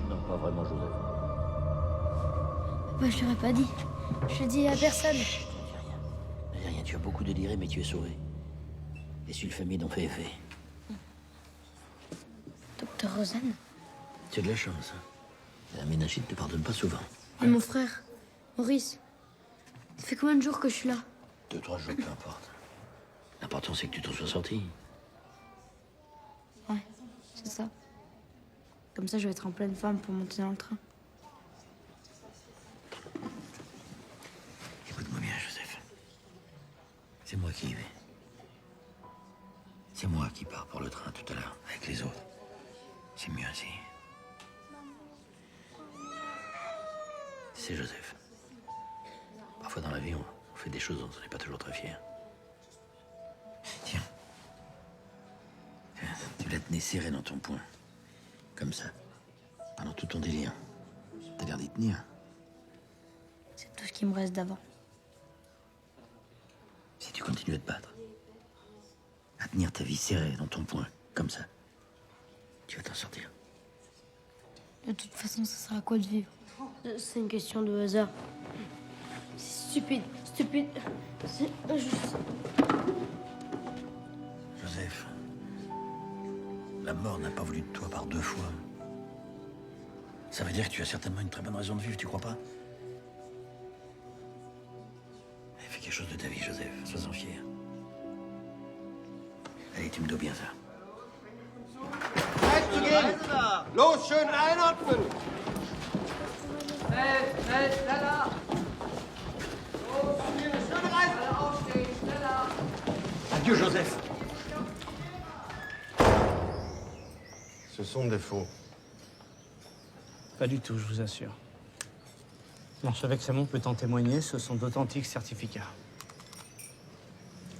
Speaker 19: Non, pas vraiment, Joseph.
Speaker 1: Bah, je l'aurais pas dit. Je le dis à personne.
Speaker 19: Ne dis rien, tu as beaucoup déliré, mais tu es sauvé. Les sulfamides ont fait effet.
Speaker 1: Docteur Rosanne?
Speaker 19: Tu as de la chance. La ménagite ne te pardonne pas souvent.
Speaker 1: Et mon frère, Maurice. Ça fait combien de jours que je suis là?
Speaker 19: 2, 3 jours, peu importe. L'important, c'est que tu t'en sois sorti.
Speaker 1: Ouais, c'est ça. Comme ça, je vais être en pleine forme pour monter dans le train.
Speaker 19: C'est moi qui y vais. C'est moi qui pars pour le train tout à l'heure, avec les autres. C'est mieux ainsi. C'est Joseph. Parfois dans la vie, on fait des choses dont on n'est pas toujours très fier. Tiens. Tu l'as tenu serré dans ton poing. Comme ça. Pendant tout ton délire. T'as l'air d'y tenir.
Speaker 1: C'est tout ce qui me reste d'avant.
Speaker 19: Si tu continues à te battre, à tenir ta vie serrée dans ton poing, comme ça, tu vas t'en sortir.
Speaker 1: De toute façon, ça sert à quoi de vivre? C'est une question de hasard. C'est stupide, stupide. C'est injuste.
Speaker 19: Joseph, la mort n'a pas voulu de toi par 2 fois. Ça veut dire que tu as certainement une très bonne raison de vivre, tu crois pas? Fais quelque chose de ta vie, Joseph. Sois-en fier. Allez, tu me dois bien ça.
Speaker 9: Los, schön einatmen!
Speaker 10: Schneller!
Speaker 9: Schöne Reise!
Speaker 10: Aufstehen, schneller!
Speaker 3: Adieu, Joseph.
Speaker 11: Ce sont des faux.
Speaker 3: Pas du tout, je vous assure. L'archevêque Samon peut en témoigner, ce sont d'authentiques certificats.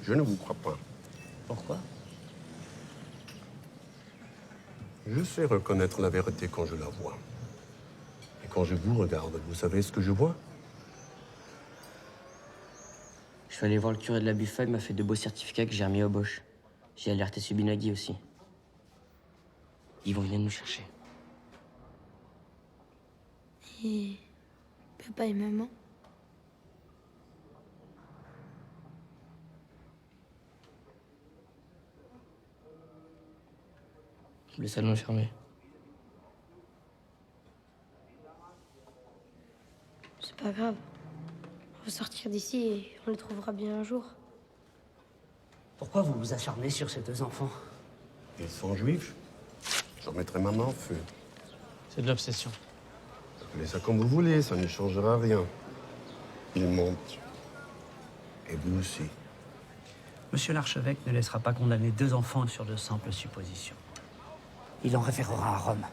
Speaker 11: Je ne vous crois pas.
Speaker 3: Pourquoi?
Speaker 11: Je sais reconnaître la vérité quand je la vois. Et quand je vous regarde, vous savez ce que je vois?
Speaker 2: Je suis allé voir le curé de la Buffa, il m'a fait de beaux certificats que j'ai remis au Bosch. J'ai alerté Subinagui aussi. Ils vont venir nous chercher.
Speaker 1: Et papa et maman?
Speaker 2: Le salon est fermé.
Speaker 1: C'est pas grave. On va sortir d'ici et on les trouvera bien un jour.
Speaker 3: Pourquoi vous vous acharnez sur ces 2 enfants?
Speaker 11: Ils sont juifs. Je remettrai ma main en feu.
Speaker 3: C'est de l'obsession.
Speaker 11: Appelez ça comme vous voulez, ça ne changera rien. Ils mentent. Et vous aussi.
Speaker 3: Monsieur l'archevêque ne laissera pas condamner 2 enfants sur de simples suppositions. Il en référera à Rome.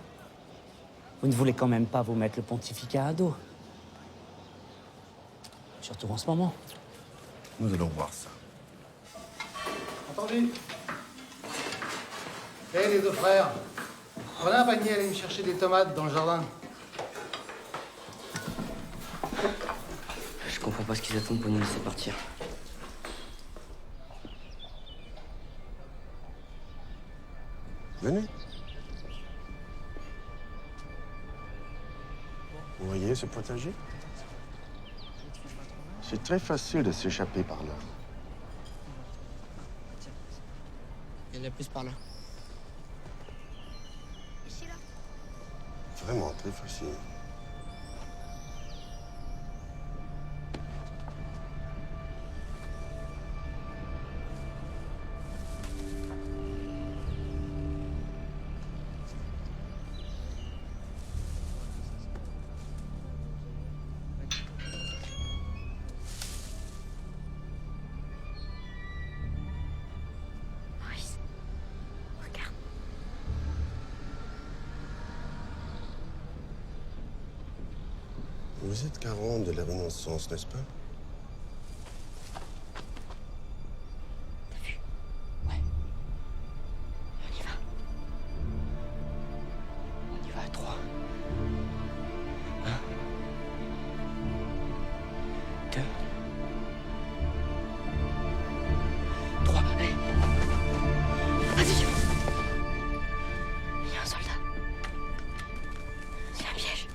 Speaker 3: Vous ne voulez quand même pas vous mettre le pontificat à dos. Surtout en ce moment.
Speaker 11: Nous allons voir ça.
Speaker 8: Entendu? Hé, les 2 frères. Prenez un panier, allez me chercher des tomates dans le jardin.
Speaker 2: Je comprends pas ce qu'ils attendent pour nous laisser partir.
Speaker 11: Venez. Vous voyez ce potager? C'est très facile de s'échapper par là.
Speaker 2: Il y en a plus par là.
Speaker 11: Vraiment très facile.
Speaker 1: Maurice, regarde.
Speaker 11: Vous êtes garant de la Renaissance, n'est-ce pas?
Speaker 1: T'as vu? Ouais. On y va.
Speaker 2: On y va à 3. 1, 2, 3, allez. Vas-y.
Speaker 1: Il y a un soldat. C'est un piège.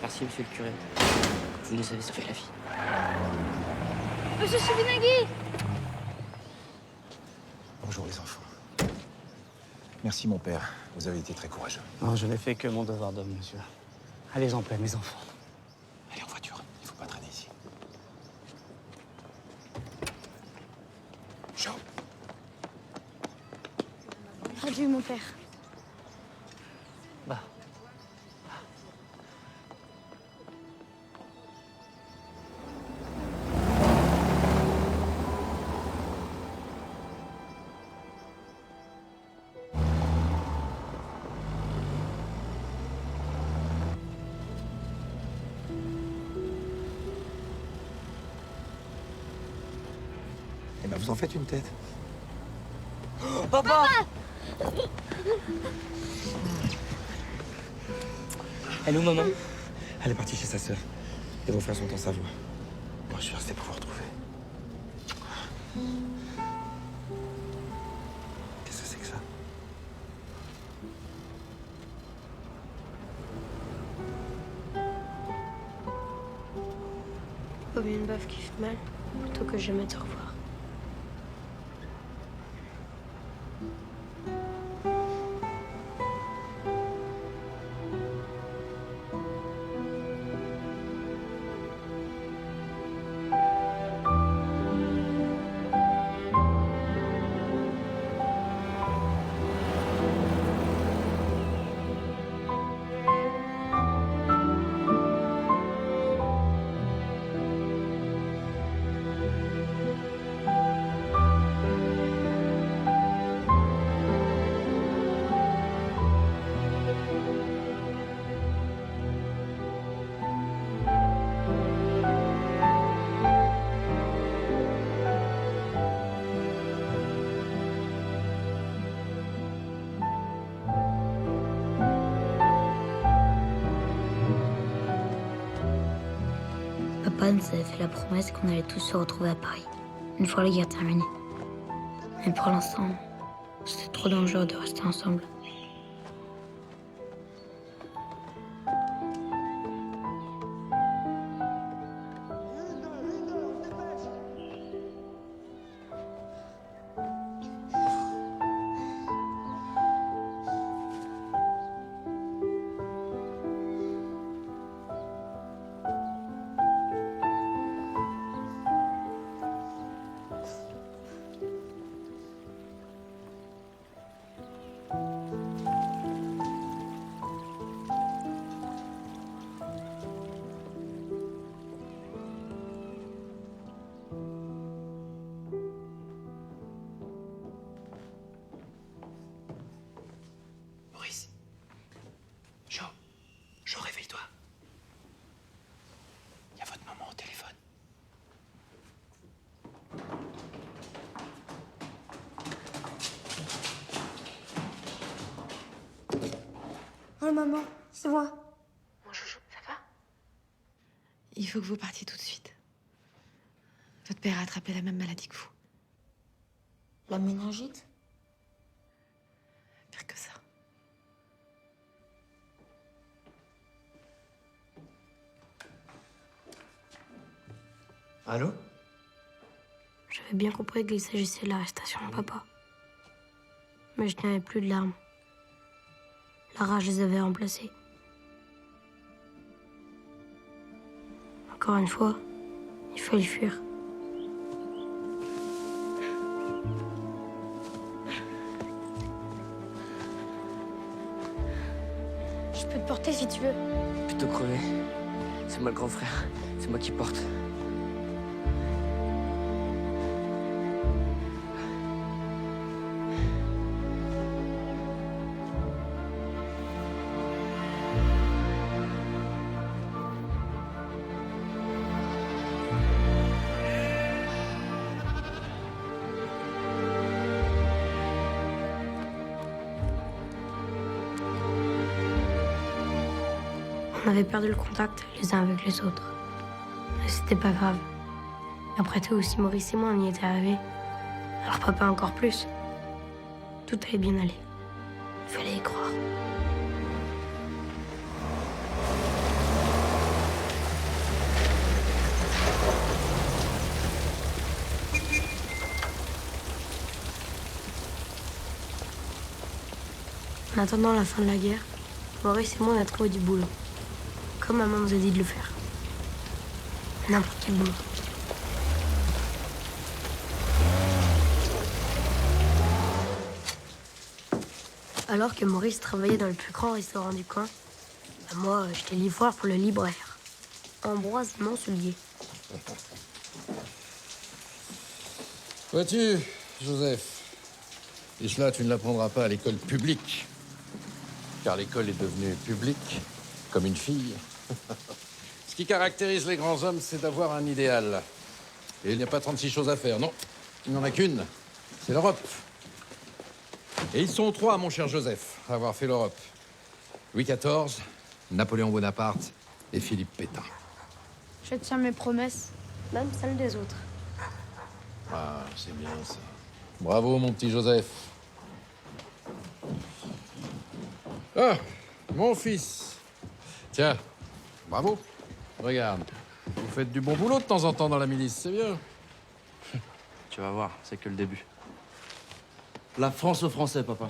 Speaker 2: Merci, monsieur le curé. Vous nous avez sauvé la vie.
Speaker 4: Monsieur Subinagui!
Speaker 18: Bonjour les enfants. Merci mon père, vous avez été très courageux.
Speaker 3: Non, je n'ai fait que mon devoir d'homme, monsieur.
Speaker 2: Allez en paix, mes enfants.
Speaker 18: Allez, en voiture. Il faut pas traîner ici. Chaud.
Speaker 4: Adieu, mon père.
Speaker 2: Bah.
Speaker 5: Eh ben, vous en faites une tête.
Speaker 2: Oh, papa! Elle est où, maman?
Speaker 5: Elle est partie chez sa sœur. Et vos frères sont en Savoie. Moi, je suis resté pour vous retrouver. Qu'est-ce que c'est que ça?
Speaker 1: Vaut mieux une baffe qui fait mal, plutôt que jamais te revoir. Papa nous avait fait la promesse qu'on allait tous se retrouver à Paris, une fois la guerre terminée. Mais pour l'instant, c'était trop dangereux de rester ensemble.
Speaker 5: Maurice. Jo, réveille-toi. Il y a votre maman au téléphone.
Speaker 4: Oh maman, c'est moi.
Speaker 7: Mon chouchou, ça va? Il faut que vous partiez tout de suite. Votre père a attrapé la même maladie que vous.
Speaker 1: La méningite?
Speaker 7: Pire que ça.
Speaker 5: Allô?
Speaker 1: J'avais bien compris qu'il s'agissait de l'arrestation de papa. Mais je n'avais plus de larmes. La rage les avait remplacées. Encore une fois, il fallait fuir.
Speaker 4: Je peux te porter si tu veux.
Speaker 2: Plutôt crever. C'est moi le grand frère. C'est moi qui porte.
Speaker 1: On avait perdu le contact les uns avec les autres. Mais c'était pas grave. Après tout, aussi Maurice et moi, on y était arrivés. Alors papa encore plus. Tout allait bien aller. Il fallait y croire. En attendant la fin de la guerre, Maurice et moi, on a trouvé du boulot. comme maman nous a dit de le faire. N'importe quel moment. Alors que Maurice travaillait dans le plus grand restaurant du coin, moi, j'étais livreur pour le libraire. Ambroise Mansoulier.
Speaker 13: Vois-tu, Joseph, et cela, tu ne l'apprendras pas à l'école publique. Car l'école est devenue publique, comme une fille. Ce qui caractérise les grands hommes, c'est d'avoir un idéal. Et il n'y a pas 36 choses à faire, non. Il n'y en a qu'une. C'est l'Europe. Et ils sont 3, mon cher Joseph, à avoir fait l'Europe. Louis XIV, Napoléon Bonaparte et Philippe Pétain.
Speaker 4: Je tiens mes promesses,
Speaker 1: même celles des autres.
Speaker 13: Ah, c'est bien ça. Bravo, mon petit Joseph. Ah, mon fils. Tiens, bravo. Regarde, vous faites du bon boulot de temps en temps dans la milice, c'est bien.
Speaker 8: Tu vas voir, c'est que le début. La France aux Français, papa.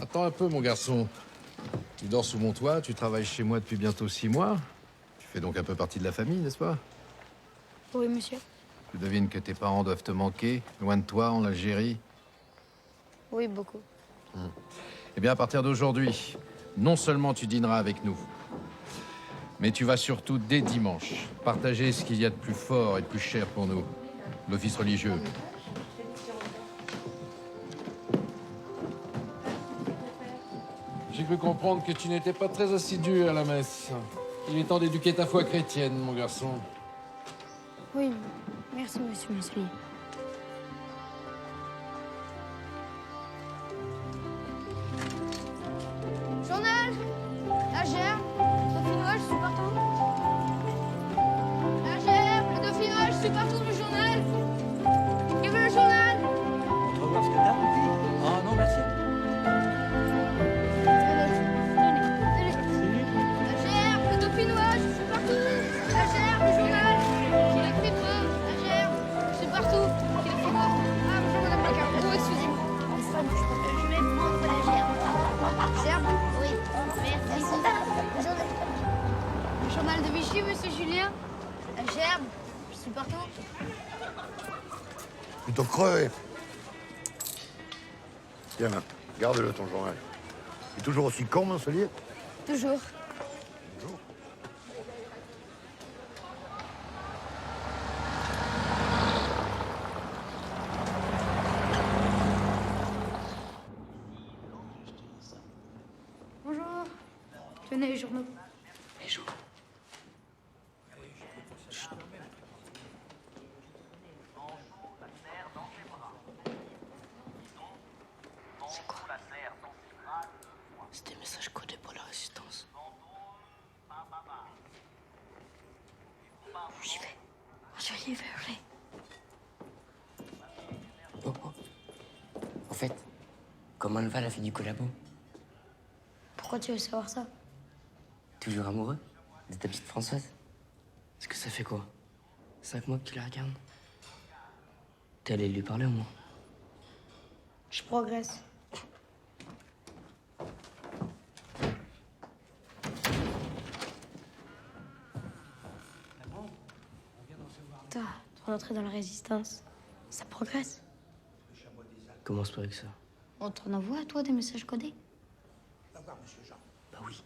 Speaker 13: Attends un peu, mon garçon. Tu dors sous mon toit, tu travailles chez moi depuis bientôt 6 mois. Tu fais donc un peu partie de la famille, n'est-ce pas?
Speaker 4: Oui, monsieur.
Speaker 13: Tu devines que tes parents doivent te manquer, loin de toi, en Algérie.
Speaker 4: Oui, beaucoup.
Speaker 13: Eh bien, à partir d'aujourd'hui, non seulement tu dîneras avec nous, mais tu vas surtout, dès dimanche, partager ce qu'il y a de plus fort et de plus cher pour nous, l'office religieux. J'ai cru comprendre que tu n'étais pas très assidu à la messe. Il est temps d'éduquer ta foi chrétienne, mon garçon.
Speaker 4: Oui, merci, monsieur Mansoulier. Journal! La gerbe, le dauphinois, je suis partout. La gerbe, le dauphinois, je suis partout, le journal. Qui veut le journal?
Speaker 19: Tu vas voir ce que t'as, mon petit? Oh non, merci.
Speaker 4: La gerbe, le dauphinois, je suis partout. La gerbe, le journal. Qui l'écrit pas? La gerbe, je suis partout. Qui l'écrit pas? Ah, bonjour, madame Bacard. Oh, excusez-moi. Je vais prendre la gerbe. Gerbe? Oui. Merci. Le journal de Vichy, monsieur Julien. La gerbe, je suis partout.
Speaker 11: Plutôt crevé. Tiens, garde-le ton journal. Tu es toujours aussi con, Mansoulier?
Speaker 4: Toujours. Bonjour. Tenez les journaux.
Speaker 1: Les journaux. C'est quoi? C'est des messages codés pour la résistance. J'y vais. J'y vais, allez.
Speaker 2: Oh, oh. En fait, comment elle va, la fille du collabo?
Speaker 1: Pourquoi tu veux savoir ça?
Speaker 2: Toujours amoureux de ta petite Françoise? Est-ce que ça fait quoi? 5 mois que tu la regardes? T'es allé lui parler au moins?
Speaker 1: Je progresse. Toi, ton entrée dans la résistance, ça progresse.
Speaker 2: Commence pas avec ça.
Speaker 1: On t'en envoie, toi, des messages codés?
Speaker 2: Bah oui.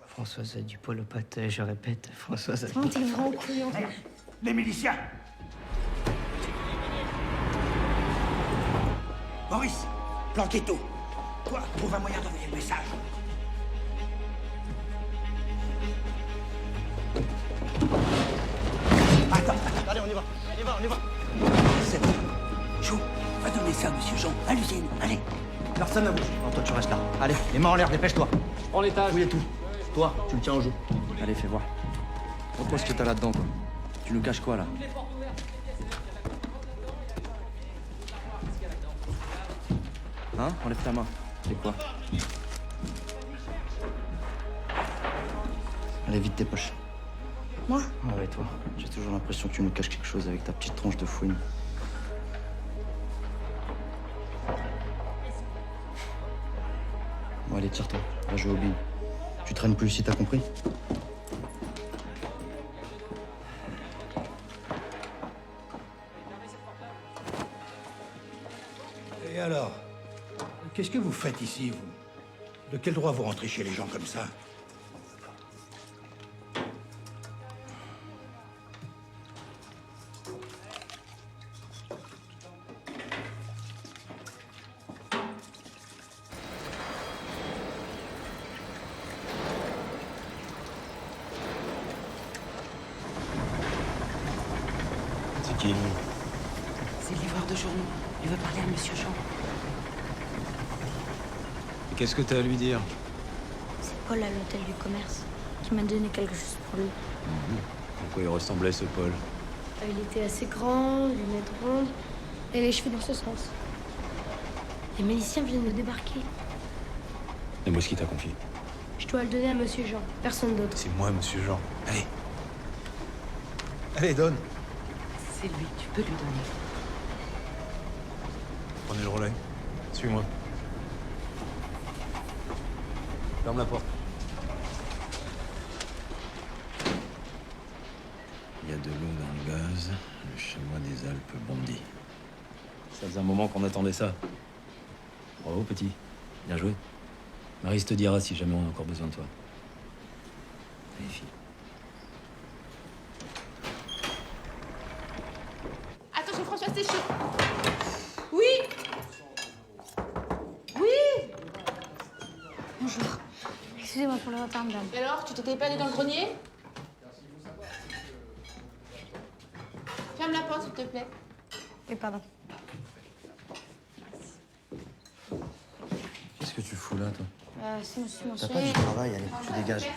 Speaker 2: Françoise a du poil au pâté, je répète, Françoise a...
Speaker 1: T'es vraiment couillon, toi.
Speaker 19: Les miliciens! Maurice, planquez tout. Toi, trouve un moyen d'envoyer le message. Attends. Allez, on y va. On y va. C'est bon. Chou, va donner ça, monsieur Jean, à l'usine. Allez. Personne ne bouge. Non, toi, tu restes là. Allez, les mains en l'air, dépêche-toi.
Speaker 8: Je prends l'étage.
Speaker 19: Fouille tout.
Speaker 8: Toi, tu le tiens au jeu. Allez, fais voir. Montre-moi ce que t'as là-dedans, quoi. Tu nous caches quoi, là? Hein? Enlève ta main. C'est quoi? Allez, vite tes poches.
Speaker 1: Moi?
Speaker 8: Ah ouais, toi. J'ai toujours l'impression que tu nous caches quelque chose avec ta petite tronche de fouine.
Speaker 19: Bon, allez, tire-toi. Va jouer au billes. Tu traînes plus ici, t'as compris?
Speaker 14: Et alors? Qu'est-ce que vous faites ici, vous? De quel droit vous rentrez chez les gens comme ça?
Speaker 19: C'est qui, lui?
Speaker 20: C'est le livreur de journaux. Il veut parler à Monsieur Jean.
Speaker 19: Qu'est-ce que t'as à lui dire?
Speaker 1: C'est Paul à l'hôtel du commerce qui m'a donné quelque chose pour lui.
Speaker 19: Pourquoi il ressemblait, ce Paul?
Speaker 1: Il était assez grand, lunettes rondes et les cheveux dans ce sens. Les miliciens viennent de débarquer.
Speaker 19: Et moi, ce qu'il t'a confié?
Speaker 1: Je dois le donner à Monsieur Jean, personne d'autre.
Speaker 19: C'est moi, monsieur Jean. Allez. Allez, donne.
Speaker 20: C'est lui, tu peux lui donner.
Speaker 19: Prenez le relais. Suis-moi. Ferme la porte. Il y a de l'eau dans le gaz. Le chamois des Alpes bondit. Ça faisait un moment qu'on attendait ça. Bravo, petit. Bien joué. Maryse te dira si jamais on a encore besoin de toi. Allez, fille.
Speaker 7: Attention, François, c'est chaud. Oui. Oui.
Speaker 4: Bonjour. Excusez-moi pour le retard, madame.
Speaker 7: Et alors, tu t'étais perdu dans le grenier? Ferme la porte, s'il te plaît.
Speaker 4: Oui, pardon.
Speaker 19: Qu'est-ce que tu fous là, toi?
Speaker 4: C'est monsieur
Speaker 19: T'as pas du travail, allez, tu dégages.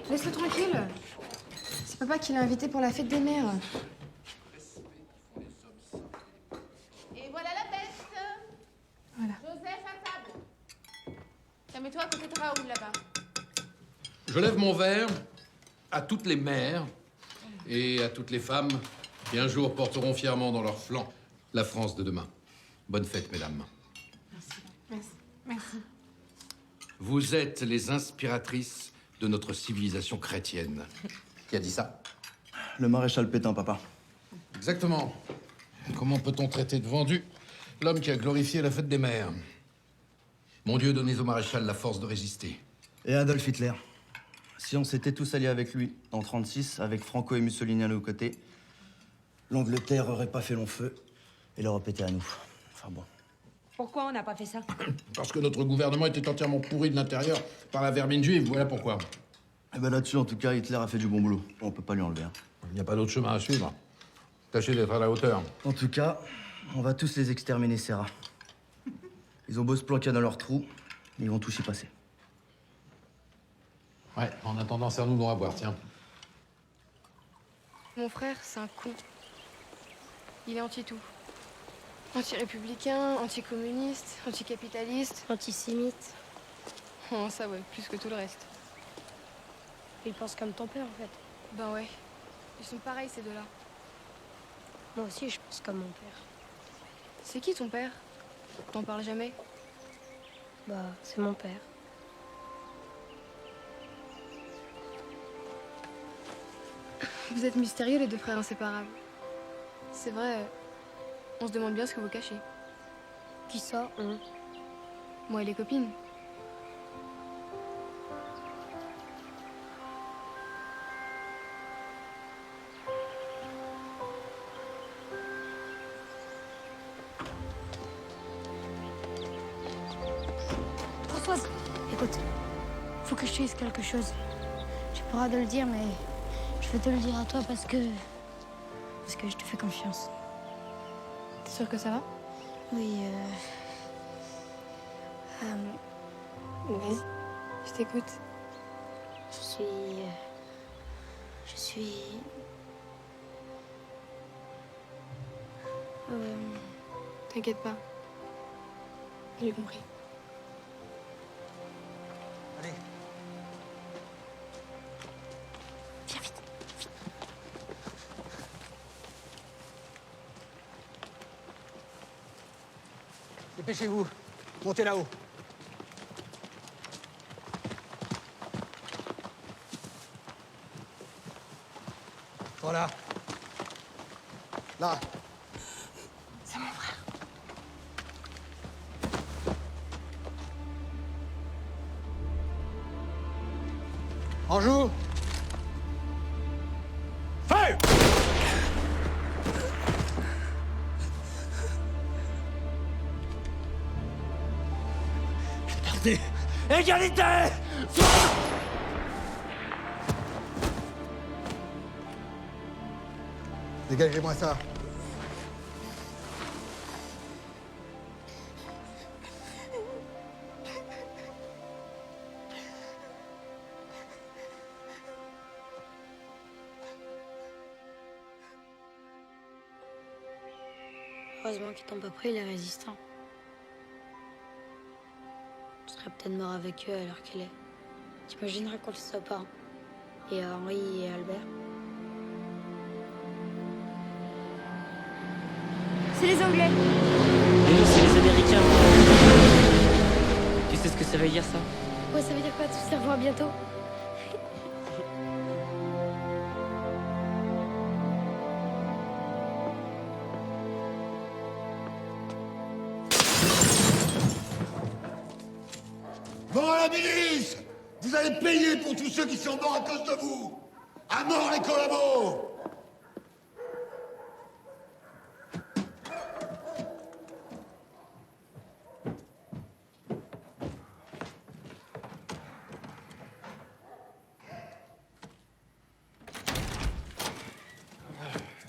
Speaker 21: Laisse-le tranquille. C'est papa qui l'a invité pour la fête des mères.
Speaker 7: Et voilà la peste.
Speaker 21: Voilà.
Speaker 7: Joseph, à table. Tiens-mets-toi à côté de Raoul, là-bas.
Speaker 13: Je lève mon verre à toutes les mères et à toutes les femmes qui un jour porteront fièrement dans leurs flancs la France de demain. Bonne fête, mesdames.
Speaker 21: Merci. Merci.
Speaker 13: Vous êtes les inspiratrices de notre civilisation chrétienne. Qui a dit ça?
Speaker 19: Le maréchal Pétain, papa.
Speaker 13: Exactement. Comment peut-on traiter de vendu l'homme qui a glorifié la fête des mères? Mon Dieu, donnez au maréchal la force de résister.
Speaker 19: Et Adolf Hitler. Si on s'était tous alliés avec lui en 36, avec Franco et Mussolini à nos côtés, l'Angleterre aurait pas fait long feu et l'Europe était à nous. Enfin bon.
Speaker 20: Pourquoi on n'a pas fait ça?
Speaker 13: Parce que notre gouvernement était entièrement pourri de l'intérieur par la vermine juive, voilà pourquoi.
Speaker 19: Et ben là-dessus, en tout cas, Hitler a fait du bon boulot. On peut pas lui enlever.
Speaker 13: Il n'y a pas d'autre chemin à suivre. Tâchez d'être à la hauteur.
Speaker 19: En tout cas, on va tous les exterminer, ces rats. Ils ont beau se planquer dans leur trou, ils vont tous y passer.
Speaker 13: Ouais, en attendant, serre-nous à boire, tiens.
Speaker 21: Mon frère, c'est un con. Il est anti-tout. Anti-républicain, anti-communiste, anti-capitaliste.
Speaker 1: Antisémite.
Speaker 21: Oh, ça ouais, plus que tout le reste.
Speaker 1: Il pense comme ton père, en fait.
Speaker 21: Ben ouais. Ils sont pareils, ces deux-là.
Speaker 1: Moi aussi, je pense comme mon père.
Speaker 21: C'est qui ton père? T'en parles jamais?
Speaker 1: Bah, c'est mon père.
Speaker 21: Vous êtes mystérieux, les deux frères inséparables. C'est vrai, on se demande bien ce que vous cachez.
Speaker 1: Qui ça, on?
Speaker 21: Moi et les copines.
Speaker 4: Françoise, écoute, faut que je te dise quelque chose. J'ai pas le droit de le dire, mais je vais te le dire à toi parce que je te fais confiance.
Speaker 21: T'es sûr que ça va?
Speaker 4: Oui,
Speaker 21: Vas-y, je t'écoute.
Speaker 4: Je suis...
Speaker 21: T'inquiète pas. J'ai compris.
Speaker 19: Allez.
Speaker 4: Viens vite.
Speaker 19: Dépêchez-vous. Montez là-haut.
Speaker 12: Voilà. Là.
Speaker 7: C'est mon frère.
Speaker 12: Anjou.
Speaker 10: Feu!
Speaker 12: Liberté. Égalité. Dégagez-moi ça.
Speaker 1: Heureusement qu'ils t'ont pas pris les résistants. Tu serais peut-être mort avec eux à l'heure qu'elle est. T'imaginerais qu'on le soit pas. Et à Henri et Albert.
Speaker 4: C'est les Anglais.
Speaker 2: Mais non, c'est les Américains. Tu sais ce que ça veut dire, ça?
Speaker 1: Ouais, ça veut dire quoi? Tous se revoit bientôt.
Speaker 11: Mort à la milice! Vous allez payer pour tous ceux qui sont morts à cause de vous! À mort les collabos!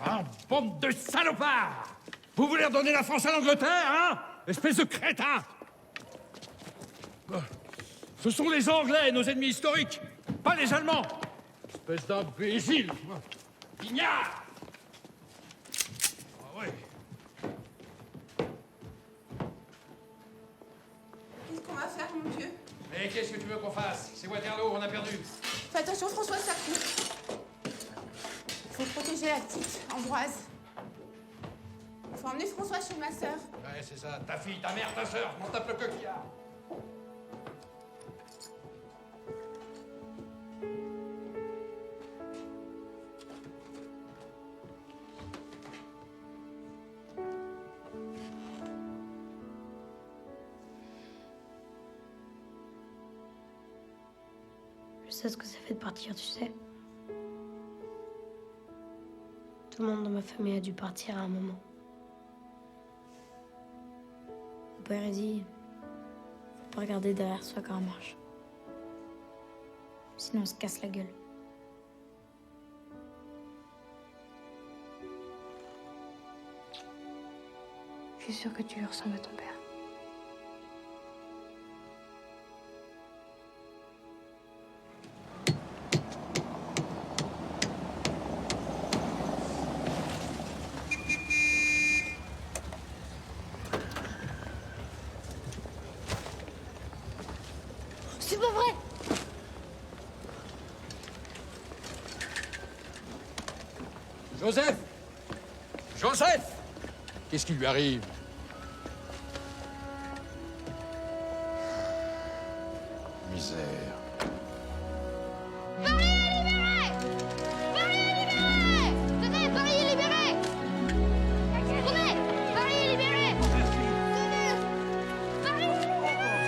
Speaker 13: Ah, bande de salopards! Vous voulez redonner la France à l'Angleterre, hein? Espèce de crétin! Ce sont les Anglais, nos ennemis historiques, pas les Allemands! Espèce d'imbécile! Ignare! Ah ouais.
Speaker 15: Qu'est-ce qu'on va faire, mon Dieu?
Speaker 13: Mais qu'est-ce que tu veux qu'on fasse? C'est Waterloo, on a perdu.
Speaker 15: Fais attention, François, ça court. Il faut protéger la petite, Ambroise. Il faut emmener François chez ma sœur.
Speaker 13: Ouais, c'est ça. Ta fille, ta mère, ta sœur, je m'en tape le coquillard.
Speaker 1: Je sais ce que ça fait de partir, tu sais. Tout le monde dans ma famille a dû partir à un moment. Mon père a dit, faut pas regarder derrière soi quand on marche. Sinon on se casse la gueule.
Speaker 21: Je suis sûre que tu lui ressembles à ton père.
Speaker 4: C'est pas vrai.
Speaker 13: Joseph! Joseph! Qu'est-ce qui lui arrive? Misère.
Speaker 4: Paris est libéré! Paris est libéré! Tenez, Paris est libéré! Tenez, Paris est libéré! Tenez, Paris est libéré!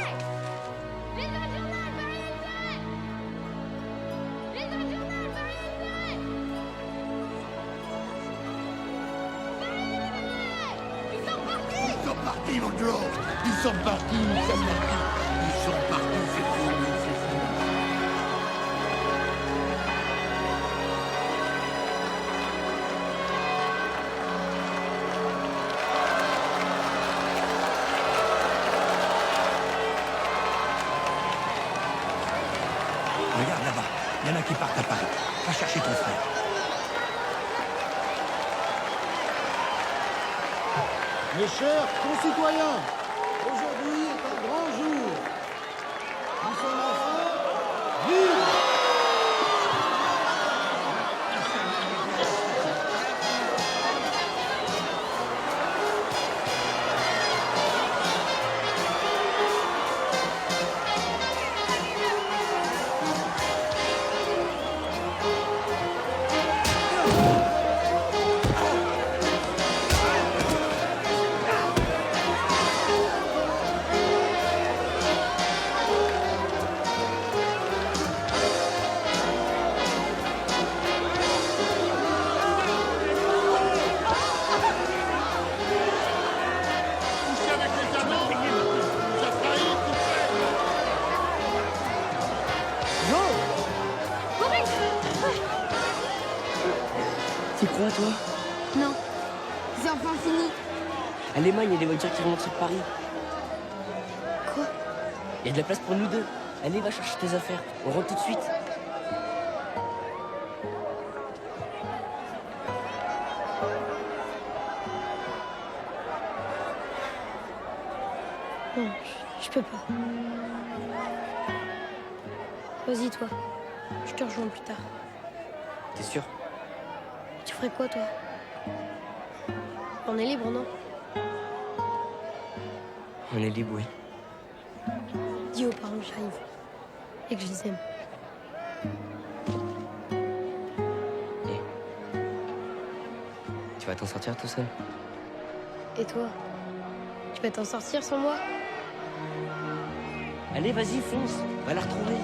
Speaker 4: Les journal, Paris est libéré! Les journal, Paris est libéré! Ils sont partis!
Speaker 11: Ils sont partis, mon Joe! Ils sont partis, ils sont partis! Ils sont partis, c'est fini, c'est fini!
Speaker 12: Regarde là-bas, il y en a qui partent à Paris. Va chercher ton frère.
Speaker 14: Mes chers concitoyens, aujourd'hui est un grand jour. Nous sommes enfin libres.
Speaker 2: pas, toi?
Speaker 4: Non. C'est enfin fini.
Speaker 2: À Lemagne, il y a des voitures qui remontent sur Paris.
Speaker 4: Quoi?
Speaker 2: Il y a de la place pour nous deux. Allez, va chercher tes affaires. On rentre tout de suite.
Speaker 1: Non, je peux pas. Vas-y, toi. Je te rejoins plus tard.
Speaker 2: T'es sûr?
Speaker 1: Tu ferais quoi, toi? On est libre, non?
Speaker 2: On est libre, oui.
Speaker 1: Dis aux parents que j'arrive. Et que je les aime.
Speaker 2: Tu vas t'en sortir tout seul?
Speaker 1: Et toi? Tu vas t'en sortir sans moi?
Speaker 2: Allez, vas-y, fonce. Va la retrouver.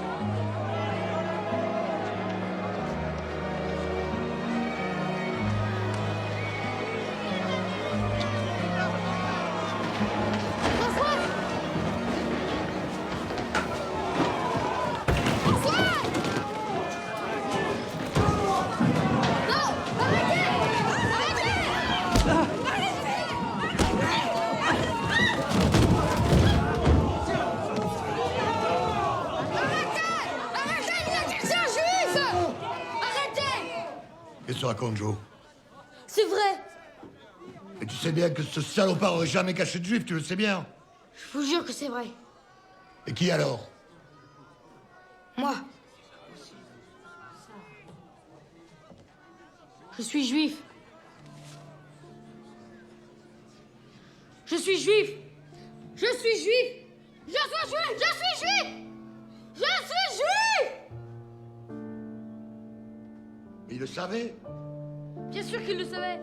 Speaker 11: Qu'est-ce que tu racontes, Joe?
Speaker 1: C'est vrai!
Speaker 11: Mais tu sais bien que ce salopard aurait jamais caché de juif, tu le sais bien.
Speaker 1: Je vous jure que c'est vrai.
Speaker 11: Et qui alors?
Speaker 1: Moi. Je suis juif. Je suis juif. Je suis juif. Je suis juif. Je suis juif. Je suis juif.
Speaker 11: Il le savait?
Speaker 1: Bien sûr qu'il le savait.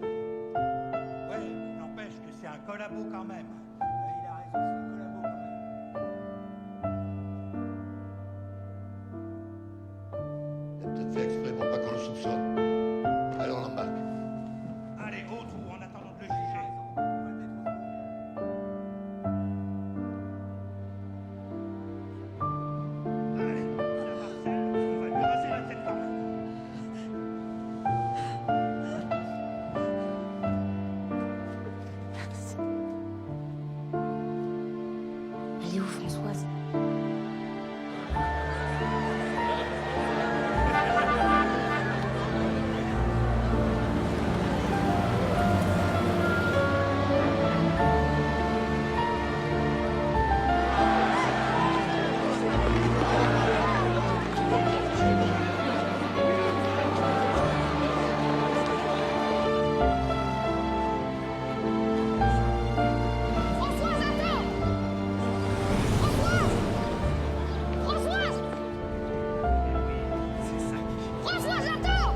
Speaker 3: Ouais, n'empêche que c'est un collabo quand même. Il a raison, c'est un collabo quand même.
Speaker 11: Il a peut-être fait exprès pour pas qu'on le soupçonne. Allez, on l'embarque.
Speaker 3: Allez, au trou en attendant de le juger. Allez, Marcel, on va lui raser la tête quand même.
Speaker 1: Elle est où, Françoise?
Speaker 4: Françoise, attends! Françoise! Françoise! Françoise, attends!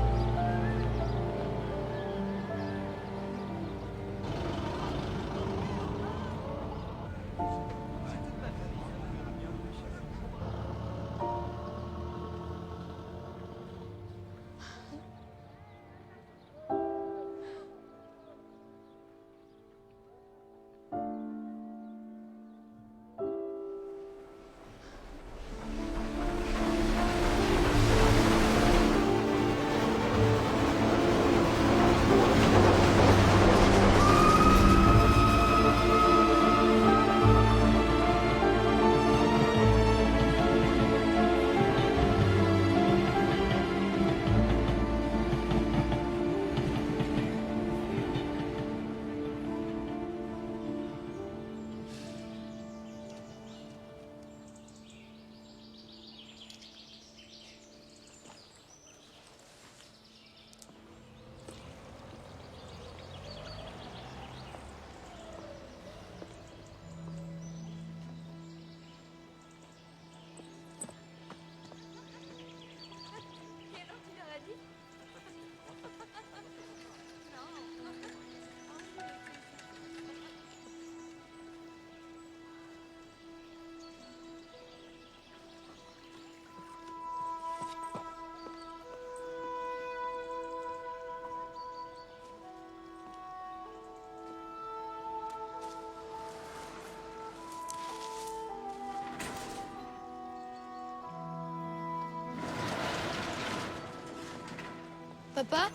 Speaker 4: Papa?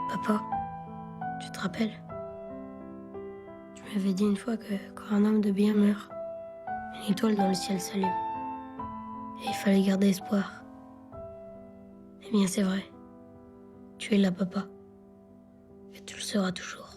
Speaker 1: Papa, tu te rappelles? Tu m'avais dit une fois que quand un homme de bien meurt, une étoile dans le ciel s'allume. Et il fallait garder espoir. Eh bien, c'est vrai. Tu es là, papa. Et tu le seras toujours.